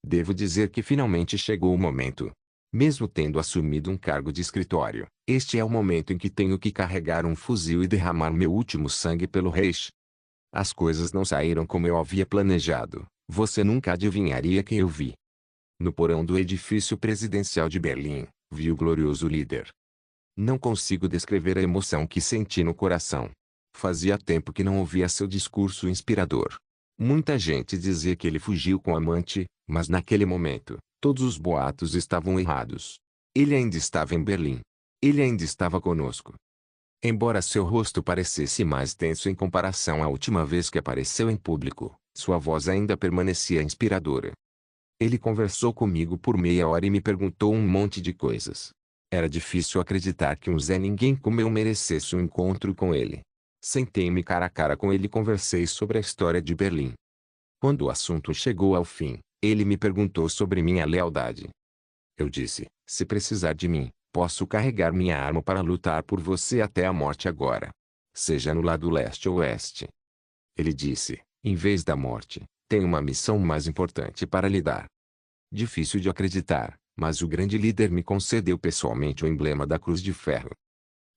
Devo dizer que finalmente chegou o momento. Mesmo tendo assumido um cargo de escritório, este é o momento em que tenho que carregar um fuzil e derramar meu último sangue pelo Reich. As coisas não saíram como eu havia planejado. Você nunca adivinharia quem eu vi. No porão do edifício presidencial de Berlim, vi o glorioso líder. Não consigo descrever a emoção que senti no coração. Fazia tempo que não ouvia seu discurso inspirador. Muita gente dizia que ele fugiu com a amante, mas naquele momento, todos os boatos estavam errados. Ele ainda estava em Berlim. Ele ainda estava conosco. Embora seu rosto parecesse mais tenso em comparação à última vez que apareceu em público, sua voz ainda permanecia inspiradora. Ele conversou comigo por meia hora e me perguntou um monte de coisas. Era difícil acreditar que um Zé Ninguém como eu merecesse um encontro com ele. Sentei-me cara a cara com ele e conversei sobre a história de Berlim. Quando o assunto chegou ao fim, ele me perguntou sobre minha lealdade. Eu disse: se precisar de mim, posso carregar minha arma para lutar por você até a morte agora. Seja no lado leste ou oeste. Ele disse: em vez da morte, tenho uma missão mais importante para lhe dar. Difícil de acreditar, mas o grande líder me concedeu pessoalmente o emblema da Cruz de Ferro.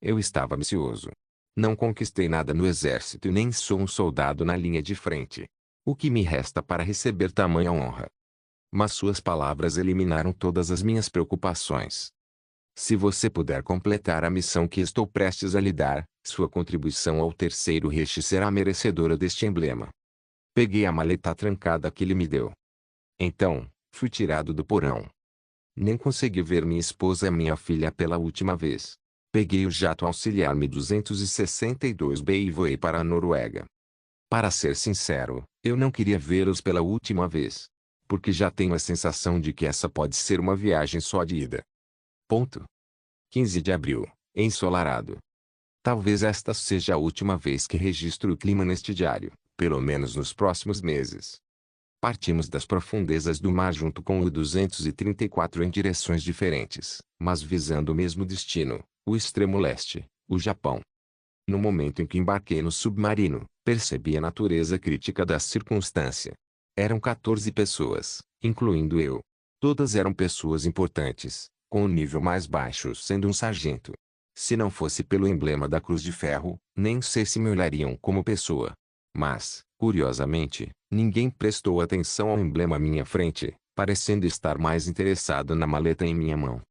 Eu estava ansioso. Não conquistei nada no exército e nem sou um soldado na linha de frente. O que me resta para receber tamanha honra? Mas suas palavras eliminaram todas as minhas preocupações. Se você puder completar a missão que estou prestes a lhe dar, sua contribuição ao Terceiro Reich será merecedora deste emblema. Peguei a maleta trancada que ele me deu. Então, fui tirado do porão. Nem consegui ver minha esposa e minha filha pela última vez. Peguei o jato auxiliar Mi-262B e voei para a Noruega. Para ser sincero, eu não queria vê-los pela última vez. Porque já tenho a sensação de que essa pode ser uma viagem só de ida. 15 de abril, ensolarado. Talvez esta seja a última vez que registro o clima neste diário, pelo menos nos próximos meses. Partimos das profundezas do mar junto com o 234 em direções diferentes, mas visando o mesmo destino, o extremo leste, o Japão. No momento em que embarquei no submarino, percebi a natureza crítica da circunstância. Eram 14 pessoas, incluindo eu. Todas eram pessoas importantes, com o nível mais baixo sendo um sargento. Se não fosse pelo emblema da Cruz de Ferro, nem sei se me olhariam como pessoa. Mas, curiosamente, ninguém prestou atenção ao emblema à minha frente, parecendo estar mais interessado na maleta em minha mão.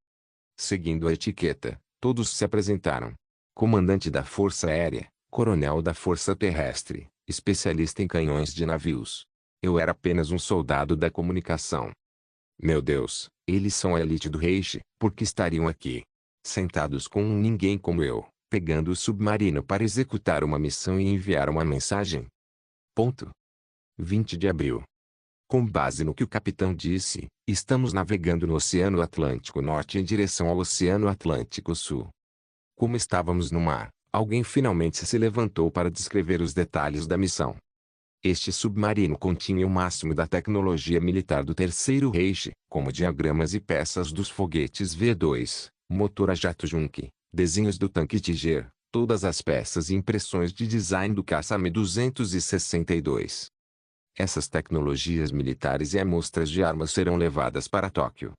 Seguindo a etiqueta, todos se apresentaram. Comandante da Força Aérea, Coronel da Força Terrestre, especialista em canhões de navios. Eu era apenas um soldado da comunicação. Meu Deus, eles são a elite do Reich, porque estariam aqui, sentados com um ninguém como eu, pegando o submarino para executar uma missão e enviar uma mensagem? 20 de abril. Com base no que o capitão disse, estamos navegando no Oceano Atlântico Norte em direção ao Oceano Atlântico Sul. Como estávamos no mar, alguém finalmente se levantou para descrever os detalhes da missão. Este submarino continha o máximo da tecnologia militar do Terceiro Reich, como diagramas e peças dos foguetes V2, motor a jato Junkers, desenhos do tanque Tiger, todas as peças e impressões de design do caça Me-262. Essas tecnologias militares e amostras de armas serão levadas para Tóquio.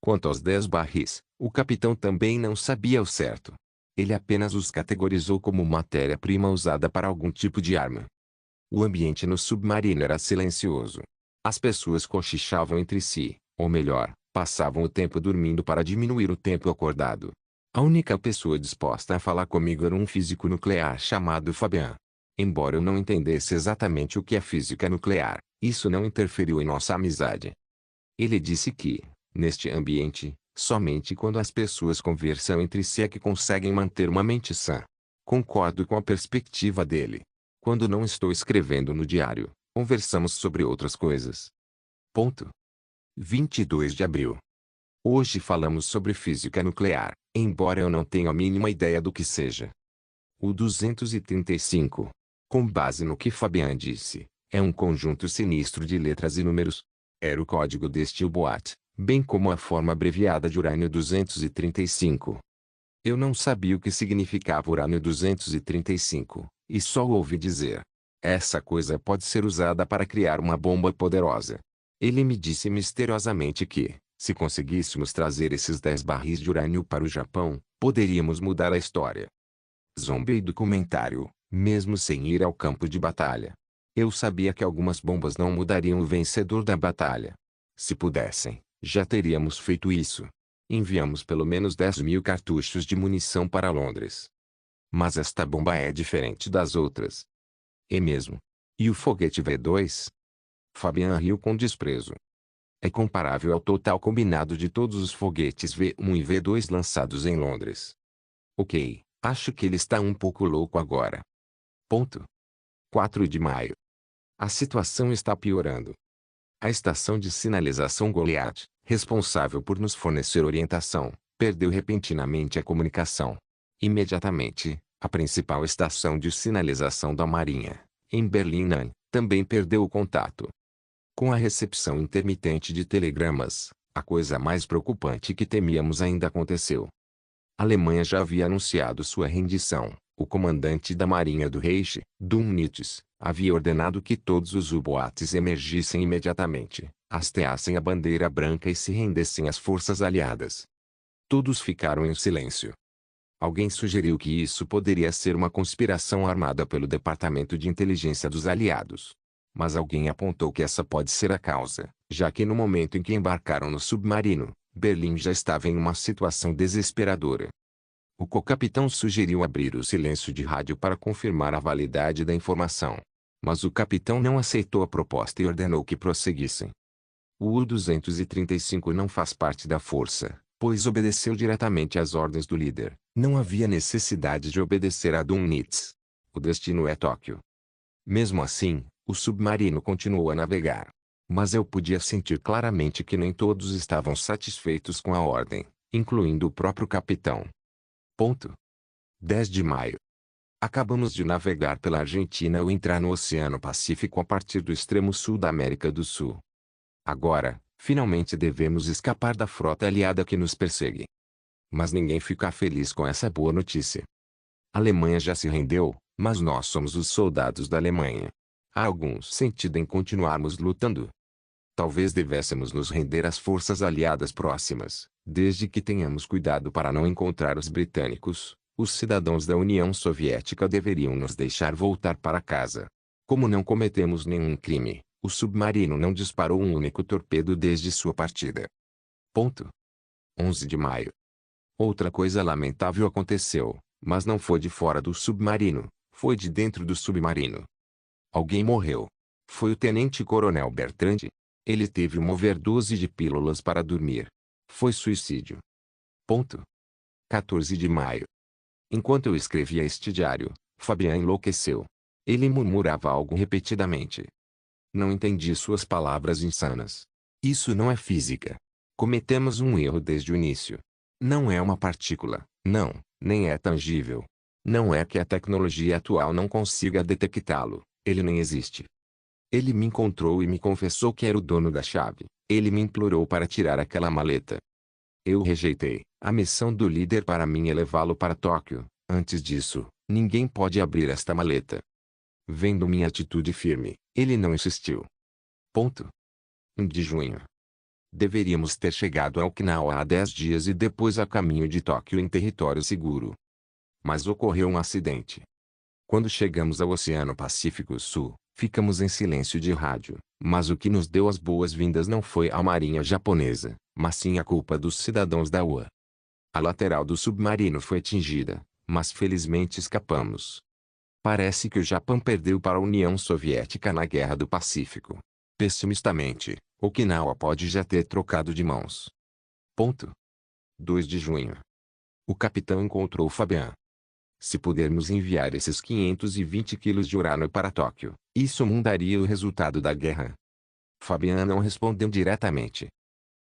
Quanto aos 10 barris, o capitão também não sabia ao certo. Ele apenas os categorizou como matéria-prima usada para algum tipo de arma. O ambiente no submarino era silencioso. As pessoas cochichavam entre si, ou melhor, passavam o tempo dormindo para diminuir o tempo acordado. A única pessoa disposta a falar comigo era um físico nuclear chamado Fabian. Embora eu não entendesse exatamente o que é física nuclear, isso não interferiu em nossa amizade. Ele disse que, neste ambiente, somente quando as pessoas conversam entre si é que conseguem manter uma mente sã. Concordo com a perspectiva dele. Quando não estou escrevendo no diário, conversamos sobre outras coisas. Ponto. 22 de abril. Hoje falamos sobre física nuclear, embora eu não tenha a mínima ideia do que seja. O 235. Com base no que Fabian disse, é um conjunto sinistro de letras e números. Era o código deste U-Boat, bem como a forma abreviada de urânio-235. Eu não sabia o que significava urânio-235, e só ouvi dizer: essa coisa pode ser usada para criar uma bomba poderosa. Ele me disse misteriosamente que, se conseguíssemos trazer esses 10 barris de urânio para o Japão, poderíamos mudar a história. Zombei do comentário, mesmo sem ir ao campo de batalha. Eu sabia que algumas bombas não mudariam o vencedor da batalha. Se pudessem, já teríamos feito isso. Enviamos pelo menos 10.000 cartuchos de munição para Londres. Mas esta bomba é diferente das outras. É mesmo. E o foguete V2? Fabian riu com desprezo. É comparável ao total combinado de todos os foguetes V1 e V2 lançados em Londres. Ok, acho que ele está um pouco louco agora. Ponto. 4 de maio. A situação está piorando. A estação de sinalização Goliath, responsável por nos fornecer orientação, perdeu repentinamente a comunicação. Imediatamente, a principal estação de sinalização da Marinha, em Berlim, também perdeu o contato. Com a recepção intermitente de telegramas, a coisa mais preocupante que temíamos ainda aconteceu. A Alemanha já havia anunciado sua rendição. O comandante da Marinha do Reich, Dönitz, havia ordenado que todos os U-Boats emergissem imediatamente, hasteassem a bandeira branca e se rendessem às forças aliadas. Todos ficaram em silêncio. Alguém sugeriu que isso poderia ser uma conspiração armada pelo Departamento de Inteligência dos Aliados. Mas alguém apontou que essa pode ser a causa, já que no momento em que embarcaram no submarino, Berlim já estava em uma situação desesperadora. O co-capitão sugeriu abrir o silêncio de rádio para confirmar a validade da informação. Mas o capitão não aceitou a proposta e ordenou que prosseguissem. O U-235 não faz parte da força, pois obedeceu diretamente às ordens do líder. Não havia necessidade de obedecer a Dönitz. O destino é Tóquio. Mesmo assim, o submarino continuou a navegar. Mas eu podia sentir claramente que nem todos estavam satisfeitos com a ordem, incluindo o próprio capitão. Ponto. 10 de maio. Acabamos de navegar pela Argentina ou entrar no Oceano Pacífico a partir do extremo sul da América do Sul. Agora, finalmente devemos escapar da frota aliada que nos persegue. Mas ninguém fica feliz com essa boa notícia. A Alemanha já se rendeu, mas nós somos os soldados da Alemanha. Há algum sentido em continuarmos lutando? Talvez devêssemos nos render às forças aliadas próximas, desde que tenhamos cuidado para não encontrar os britânicos. Os cidadãos da União Soviética deveriam nos deixar voltar para casa. Como não cometemos nenhum crime, o submarino não disparou um único torpedo desde sua partida. Ponto. 11 de maio. Outra coisa lamentável aconteceu, mas não foi de fora do submarino, foi de dentro do submarino. Alguém morreu. Foi o tenente-coronel Bertrand. Ele teve uma overdose de pílulas para dormir. Foi suicídio. Ponto. 14 de maio. Enquanto eu escrevia este diário, Fabian enlouqueceu. Ele murmurava algo repetidamente. Não entendi suas palavras insanas. Isso não é física. Cometemos um erro desde o início. Não é uma partícula, não, Nem é tangível. Não é que a tecnologia atual não consiga detectá-lo, ele nem existe. Ele me encontrou e me confessou que era o dono da chave. Ele me implorou para tirar aquela maleta. Eu rejeitei. A missão do líder para mim é levá-lo para Tóquio. Antes disso, ninguém pode abrir esta maleta. Vendo minha atitude firme, ele não insistiu. Ponto. 1 de junho. Deveríamos ter chegado a Okinawa há 10 dias e depois a caminho de Tóquio em território seguro. Mas ocorreu um acidente. Quando chegamos ao Oceano Pacífico Sul, ficamos em silêncio de rádio, mas o que nos deu as boas-vindas não foi a marinha japonesa, mas sim a culpa dos cidadãos da UA. A lateral do submarino foi atingida, mas felizmente escapamos. Parece que o Japão perdeu para a União Soviética na Guerra do Pacífico. Pessimistamente, Okinawa pode já ter trocado de mãos. Ponto. 2 de junho. O capitão encontrou Fabian. Se pudermos enviar esses 520 quilos de urânio para Tóquio, isso mudaria o resultado da guerra. Fabian não respondeu diretamente.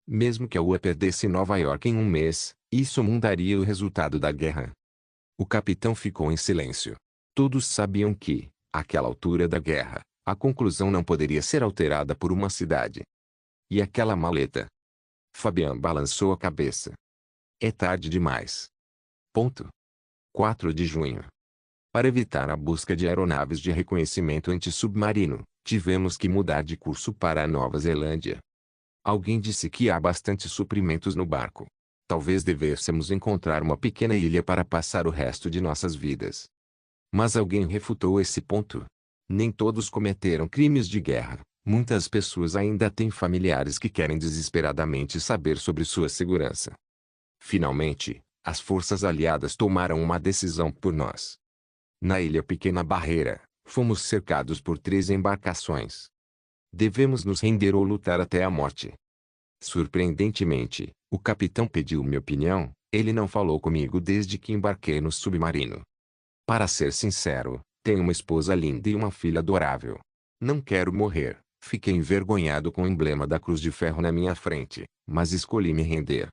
Mesmo que a UA perdesse Nova York em um mês, isso mudaria o resultado da guerra. O capitão ficou em silêncio. Todos sabiam que, àquela altura da guerra, a conclusão não poderia ser alterada por uma cidade. E aquela maleta? Fabian balançou a cabeça. É tarde demais. Ponto. 4 de junho. Para evitar a busca de aeronaves de reconhecimento antissubmarino, tivemos que mudar de curso para a Nova Zelândia. Alguém disse que há bastante suprimentos no barco. Talvez devêssemos encontrar uma pequena ilha para passar o resto de nossas vidas. Mas alguém refutou esse ponto. Nem todos cometeram crimes de guerra. Muitas pessoas ainda têm familiares que querem desesperadamente saber sobre sua segurança. Finalmente, as forças aliadas tomaram uma decisão por nós. Na ilha Pequena Barreira, fomos cercados por 3 embarcações. Devemos nos render ou lutar até a morte. Surpreendentemente, o capitão pediu minha opinião. Ele não falou comigo desde que embarquei no submarino. Para ser sincero, tenho uma esposa linda e uma filha adorável. Não quero morrer. Fiquei envergonhado com o emblema da Cruz de Ferro na minha frente, mas escolhi me render.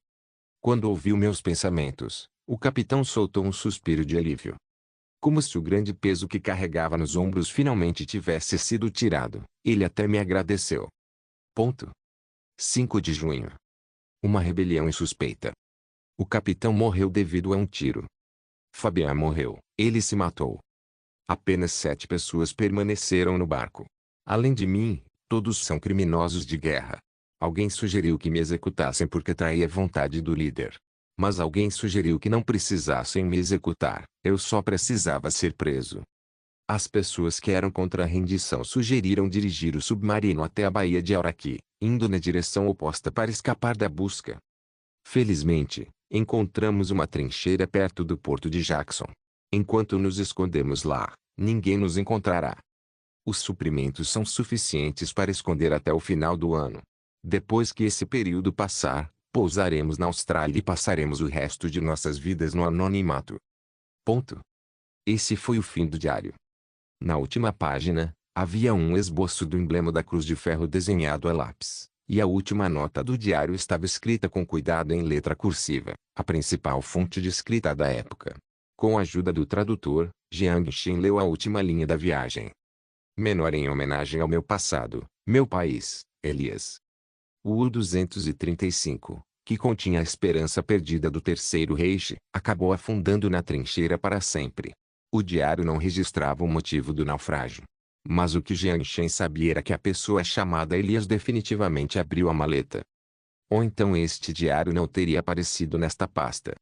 Quando ouviu meus pensamentos, o capitão soltou um suspiro de alívio. Como se o grande peso que carregava nos ombros finalmente tivesse sido tirado, ele até me agradeceu. Ponto. 5 de junho. Uma rebelião insuspeita. O capitão morreu devido a um tiro. Fabian morreu. Ele se matou. Apenas 7 pessoas permaneceram no barco. Além de mim, todos são criminosos de guerra. Alguém sugeriu que me executassem porque traía a vontade do líder. Mas alguém sugeriu que não precisassem me executar, eu só precisava ser preso. As pessoas que eram contra a rendição sugeriram dirigir o submarino até a Baía de Auraki, indo na direção oposta para escapar da busca. Felizmente, encontramos uma trincheira perto do porto de Jackson. Enquanto nos escondemos lá, ninguém nos encontrará. Os suprimentos são suficientes para esconder até o final do ano. Depois que esse período passar, pousaremos na Austrália e passaremos o resto de nossas vidas no anonimato. Ponto. Esse foi o fim do diário. Na última página, havia um esboço do emblema da Cruz de Ferro desenhado a lápis, e a última nota do diário estava escrita com cuidado em letra cursiva, a principal fonte de escrita da época. Com a ajuda do tradutor, Jiang Shin leu a última linha da viagem. Menor em homenagem ao meu passado, meu país, Elias. O U-235, que continha a esperança perdida do Terceiro Reich, acabou afundando na trincheira para sempre. O diário não registrava o motivo do naufrágio. Mas o que Jiang Shen sabia era que a pessoa chamada Elias definitivamente abriu a maleta. Ou então este diário não teria aparecido nesta pasta.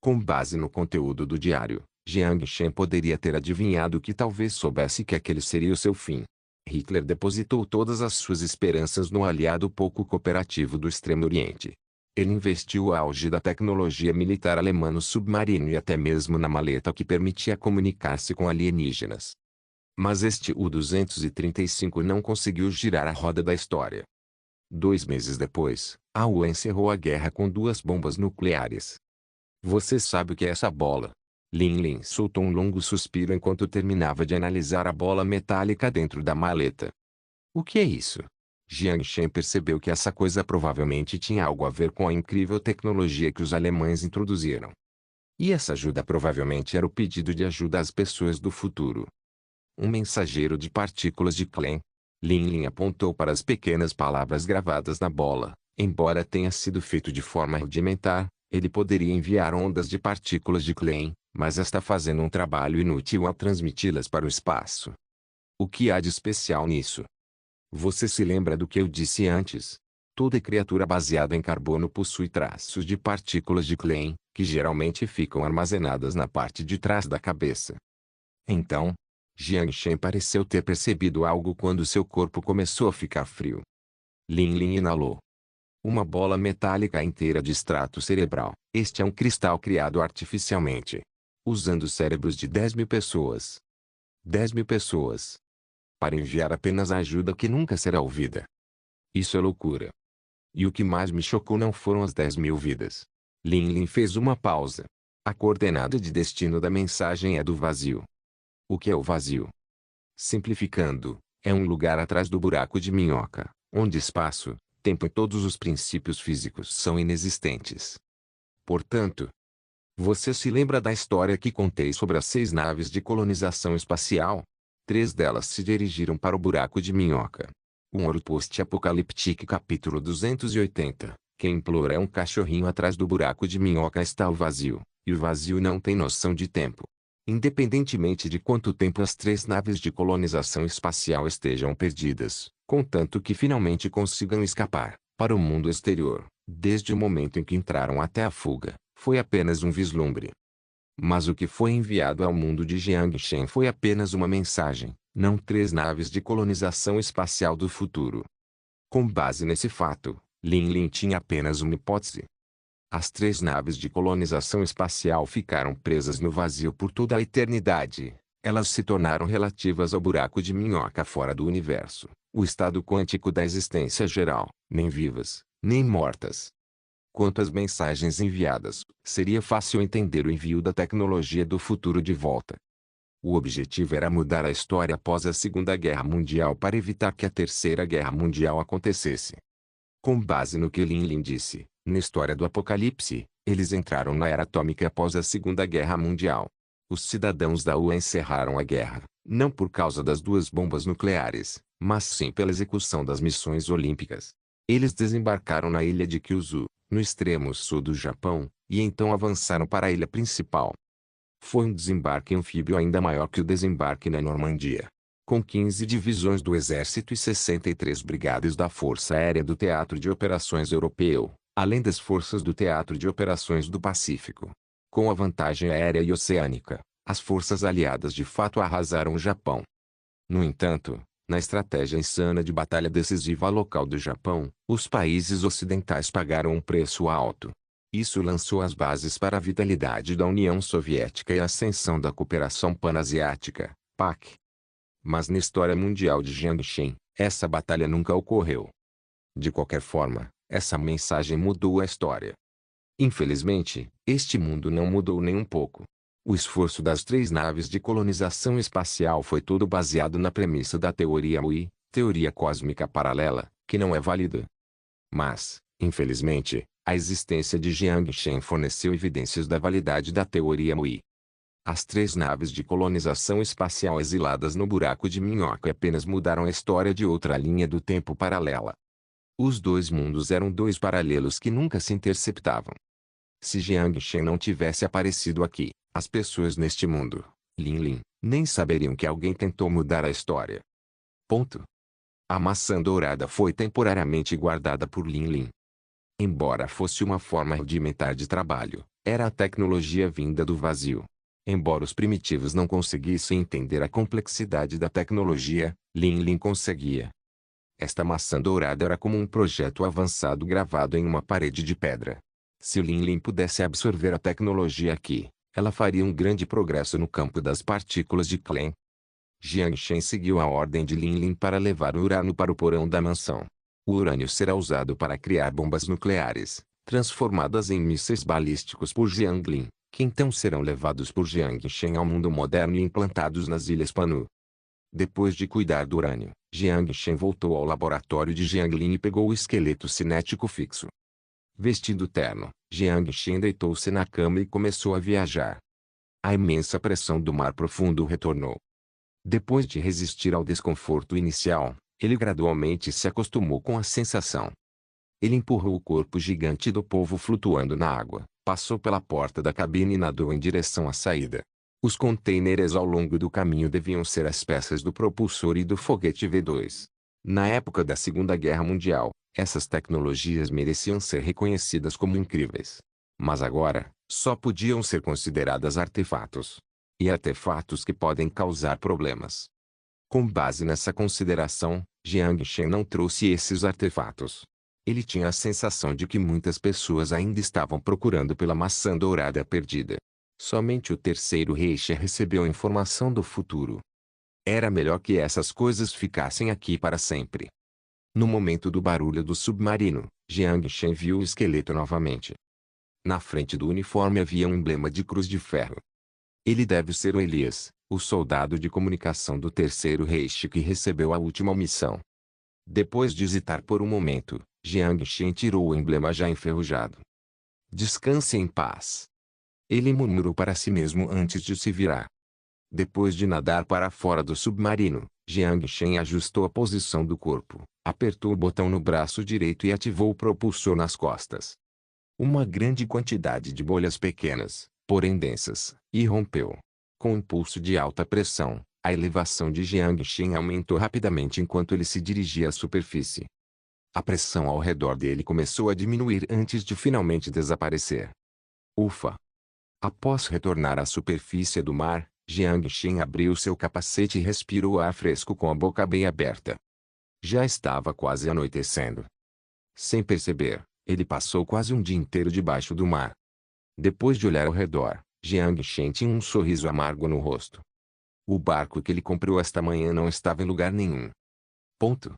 Com base no conteúdo do diário, Jiang Shen poderia ter adivinhado que talvez soubesse que aquele seria o seu fim. Hitler depositou todas as suas esperanças no aliado pouco cooperativo do Extremo Oriente. Ele investiu o auge da tecnologia militar alemã no submarino e até mesmo na maleta que permitia comunicar-se com alienígenas. Mas este U-235 não conseguiu girar a roda da história. 2 meses depois, a UA encerrou a guerra com 2 bombas nucleares. Você sabe o que é essa bola? Lin Lin soltou um longo suspiro enquanto terminava de analisar a bola metálica dentro da maleta. O que é isso? Jiang Shen percebeu que essa coisa provavelmente tinha algo a ver com a incrível tecnologia que os alemães introduziram. E essa ajuda provavelmente era o pedido de ajuda às pessoas do futuro. Um mensageiro de partículas de Klein. Lin apontou para as pequenas palavras gravadas na bola. Embora tenha sido feito de forma rudimentar, ele poderia enviar ondas de partículas de Klein, mas está fazendo um trabalho inútil ao transmiti-las para o espaço. O que há de especial nisso? Você se lembra do que eu disse antes? Toda criatura baseada em carbono possui traços de partículas de Klein, que geralmente ficam armazenadas na parte de trás da cabeça. Então, Jiang Shen pareceu ter percebido algo quando seu corpo começou a ficar frio. Lin inalou. Uma bola metálica inteira de extrato cerebral. Este é um cristal criado artificialmente, usando os cérebros de 10.000 pessoas. 10.000 pessoas. Para enviar apenas a ajuda que nunca será ouvida. Isso é loucura. E o que mais me chocou não foram as 10.000 vidas. Lin fez uma pausa. A coordenada de destino da mensagem é do vazio. O que é o vazio? Simplificando, é um lugar atrás do buraco de minhoca, onde espaço, tempo e todos os princípios físicos são inexistentes. Portanto, você se lembra da história que contei sobre as 6 naves de colonização espacial? 3 delas se dirigiram para o buraco de minhoca. Um ouro post-apocalíptico capítulo 280. Quem implora é um cachorrinho atrás do buraco de minhoca está o vazio, e o vazio não tem noção de tempo. Independentemente de quanto tempo as 3 naves de colonização espacial estejam perdidas, contanto que finalmente consigam escapar para o mundo exterior, desde o momento em que entraram até a fuga, foi apenas um vislumbre. Mas o que foi enviado ao mundo de Jiang Shen foi apenas uma mensagem, não 3 naves de colonização espacial do futuro. Com base nesse fato, Lin tinha apenas uma hipótese. As 3 naves de colonização espacial ficaram presas no vazio por toda a eternidade. Elas se tornaram relativas ao buraco de minhoca fora do universo, o estado quântico da existência geral, nem vivas, nem mortas. Quanto às mensagens enviadas, seria fácil entender o envio da tecnologia do futuro de volta. O objetivo era mudar a história após a Segunda Guerra Mundial para evitar que a Terceira Guerra Mundial acontecesse. Com base no que Lin disse, na história do Apocalipse, eles entraram na era atômica após a Segunda Guerra Mundial. Os cidadãos da UA encerraram a guerra, não por causa das 2 bombas nucleares, mas sim pela execução das missões olímpicas. Eles desembarcaram na ilha de Kyushu, no extremo sul do Japão, e então avançaram para a ilha principal. Foi um desembarque anfíbio ainda maior que o desembarque na Normandia. Com 15 divisões do Exército e 63 brigadas da Força Aérea do Teatro de Operações Europeu, além das forças do Teatro de Operações do Pacífico. Com a vantagem aérea e oceânica, as forças aliadas de fato arrasaram o Japão. No entanto, na estratégia insana de batalha decisiva local do Japão, os países ocidentais pagaram um preço alto. Isso lançou as bases para a vitalidade da União Soviética e a ascensão da Cooperação Panasiática, PAC. Mas na história mundial de Jiang Shen, essa batalha nunca ocorreu. De qualquer forma, essa mensagem mudou a história. Infelizmente, este mundo não mudou nem um pouco. O esforço das 3 naves de colonização espacial foi todo baseado na premissa da teoria Ui, teoria cósmica paralela, que não é válida. Mas, infelizmente, a existência de Jiang Shen forneceu evidências da validade da teoria Ui. As 3 naves de colonização espacial exiladas no buraco de minhoca apenas mudaram a história de outra linha do tempo paralela. Os 2 mundos eram 2 paralelos que nunca se interceptavam. Se Jiang Shen não tivesse aparecido aqui, as pessoas neste mundo, Lin, nem saberiam que alguém tentou mudar a história. Ponto. A maçã dourada foi temporariamente guardada por Lin. Embora fosse uma forma rudimentar de trabalho, era a tecnologia vinda do vazio. Embora os primitivos não conseguissem entender a complexidade da tecnologia, Lin conseguia. Esta maçã dourada era como um projeto avançado gravado em uma parede de pedra. Se Lin pudesse absorver a tecnologia aqui, ela faria um grande progresso no campo das partículas de Klein. Jiang Shen seguiu a ordem de Lin para levar o urânio para o porão da mansão. O urânio será usado para criar bombas nucleares, transformadas em mísseis balísticos por Jiang Lin, que então serão levados por Jiang Shen ao mundo moderno e implantados nas Ilhas Panu. Depois de cuidar do urânio, Jiang Shen voltou ao laboratório de Jiang Lin e pegou o esqueleto cinético fixo. Vestindo terno, Jiang Shen deitou-se na cama e começou a viajar. A imensa pressão do mar profundo retornou. Depois de resistir ao desconforto inicial, ele gradualmente se acostumou com a sensação. Ele empurrou o corpo gigante do polvo flutuando na água, passou pela porta da cabine e nadou em direção à saída. Os contêineres ao longo do caminho deviam ser as peças do propulsor e do foguete V2. Na época da Segunda Guerra Mundial, essas tecnologias mereciam ser reconhecidas como incríveis. Mas agora, só podiam ser consideradas artefatos. E artefatos que podem causar problemas. Com base nessa consideração, Jiang Shen não trouxe esses artefatos. Ele tinha a sensação de que muitas pessoas ainda estavam procurando pela maçã dourada perdida. Somente o terceiro Reich recebeu informação do futuro. Era melhor que essas coisas ficassem aqui para sempre. No momento do barulho do submarino, Jiang Shen viu o esqueleto novamente. Na frente do uniforme havia um emblema de cruz de ferro. Ele deve ser o Elias, o soldado de comunicação do terceiro Reich que recebeu a última missão. Depois de hesitar por um momento, Jiang Shen tirou o emblema já enferrujado. Descanse em paz. Ele murmurou para si mesmo antes de se virar. Depois de nadar para fora do submarino, Jiang Shen ajustou a posição do corpo, apertou o botão no braço direito e ativou o propulsor nas costas. Uma grande quantidade de bolhas pequenas, porém densas, irrompeu. Com um impulso de alta pressão, a elevação de Jiang Shen aumentou rapidamente enquanto ele se dirigia à superfície. A pressão ao redor dele começou a diminuir antes de finalmente desaparecer. Ufa! Após retornar à superfície do mar, Jiang Shen abriu seu capacete e respirou ar fresco com a boca bem aberta. Já estava quase anoitecendo. Sem perceber, ele passou quase um dia inteiro debaixo do mar. Depois de olhar ao redor, Jiang Shen tinha um sorriso amargo no rosto. O barco que ele comprou esta manhã não estava em lugar nenhum. Ponto.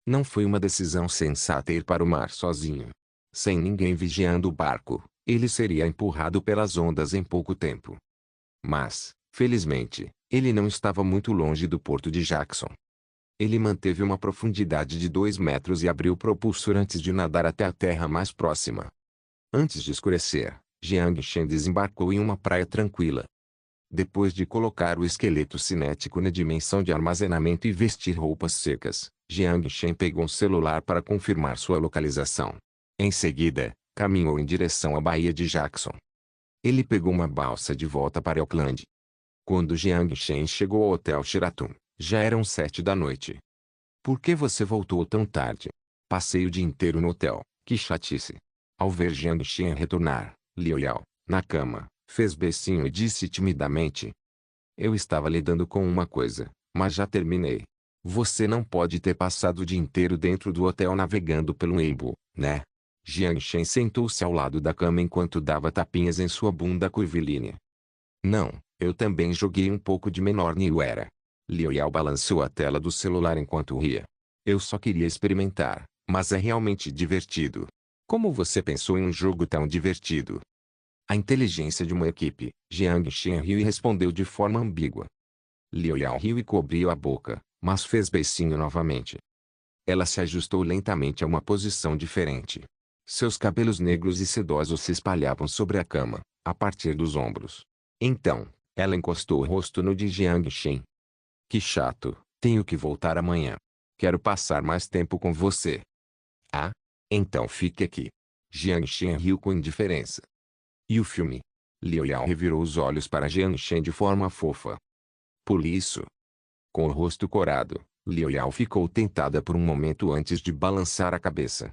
Não foi uma decisão sensata ir para o mar sozinho. Sem ninguém vigiando o barco, ele seria empurrado pelas ondas em pouco tempo. Mas, felizmente, ele não estava muito longe do porto de Jackson. Ele manteve uma profundidade de 2 metros e abriu o propulsor antes de nadar até a terra mais próxima. Antes de escurecer, Jiang Shen desembarcou em uma praia tranquila. Depois de colocar o esqueleto cinético na dimensão de armazenamento e vestir roupas secas, Jiang Shen pegou um celular para confirmar sua localização. Em seguida, caminhou em direção à Baía de Jackson. Ele pegou uma balsa de volta para Auckland. Quando Jiang Shen chegou ao Hotel Sheraton, já eram 7 da noite. Por que você voltou tão tarde? Passei o dia inteiro no hotel, que chatice. Ao ver Jiang Shen retornar, Liu Yao, na cama, fez beicinho e disse timidamente. Eu estava lidando com uma coisa, mas já terminei. Você não pode ter passado o dia inteiro dentro do hotel navegando pelo Weibo, né? Jiang Shen sentou-se ao lado da cama enquanto dava tapinhas em sua bunda curvilínea. Não, eu também joguei um pouco de menor New Era. Liu Yao balançou a tela do celular enquanto ria. Eu só queria experimentar, mas é realmente divertido. Como você pensou em um jogo tão divertido? A inteligência de uma equipe, Jiang Shen riu e respondeu de forma ambígua. Liu Yao riu e cobriu a boca, mas fez beicinho novamente. Ela se ajustou lentamente a uma posição diferente. Seus cabelos negros e sedosos se espalhavam sobre a cama, a partir dos ombros. Então, ela encostou o rosto no de Jiang Shen. Que chato, tenho que voltar amanhã. Quero passar mais tempo com você. Ah? Então fique aqui. Jiang Shen riu com indiferença. E o filme? Liu Yao revirou os olhos para Jiang Shen de forma fofa. Pule isso. Com o rosto corado, Liu Yao ficou tentada por um momento antes de balançar a cabeça.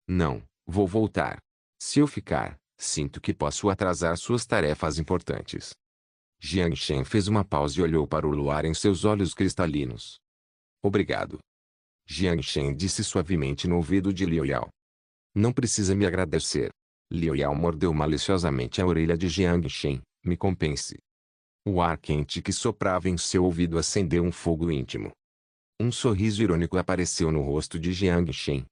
Não, vou voltar. Se eu ficar, sinto que posso atrasar suas tarefas importantes. Jiang Shen fez uma pausa e olhou para o luar em seus olhos cristalinos. Obrigado. Jiang Shen disse suavemente no ouvido de Liu Yao. Não precisa me agradecer. Liu Yao mordeu maliciosamente a orelha de Jiang Shen. Me compense. O ar quente que soprava em seu ouvido acendeu um fogo íntimo. Um sorriso irônico apareceu no rosto de Jiang Shen.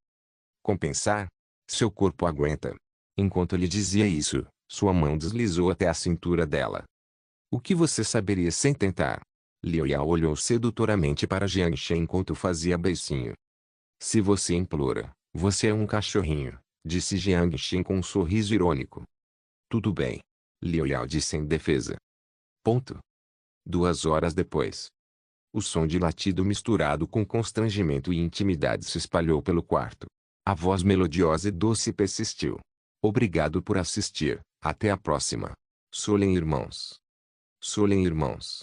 Compensar? Seu corpo aguenta. Enquanto ele dizia isso, sua mão deslizou até a cintura dela. O que você saberia sem tentar? Liu Yao olhou sedutoramente para Jiang Shen enquanto fazia beicinho. Se você implora, você é um cachorrinho, Disse Jiang Xin com um sorriso irônico. Tudo bem. Liu Yao disse em defesa. Ponto. 2 horas depois. O som de latido misturado com constrangimento e intimidade se espalhou pelo quarto. A voz melodiosa e doce persistiu. Obrigado por assistir. Até a próxima. Solen Irmãos. Solen Irmãos.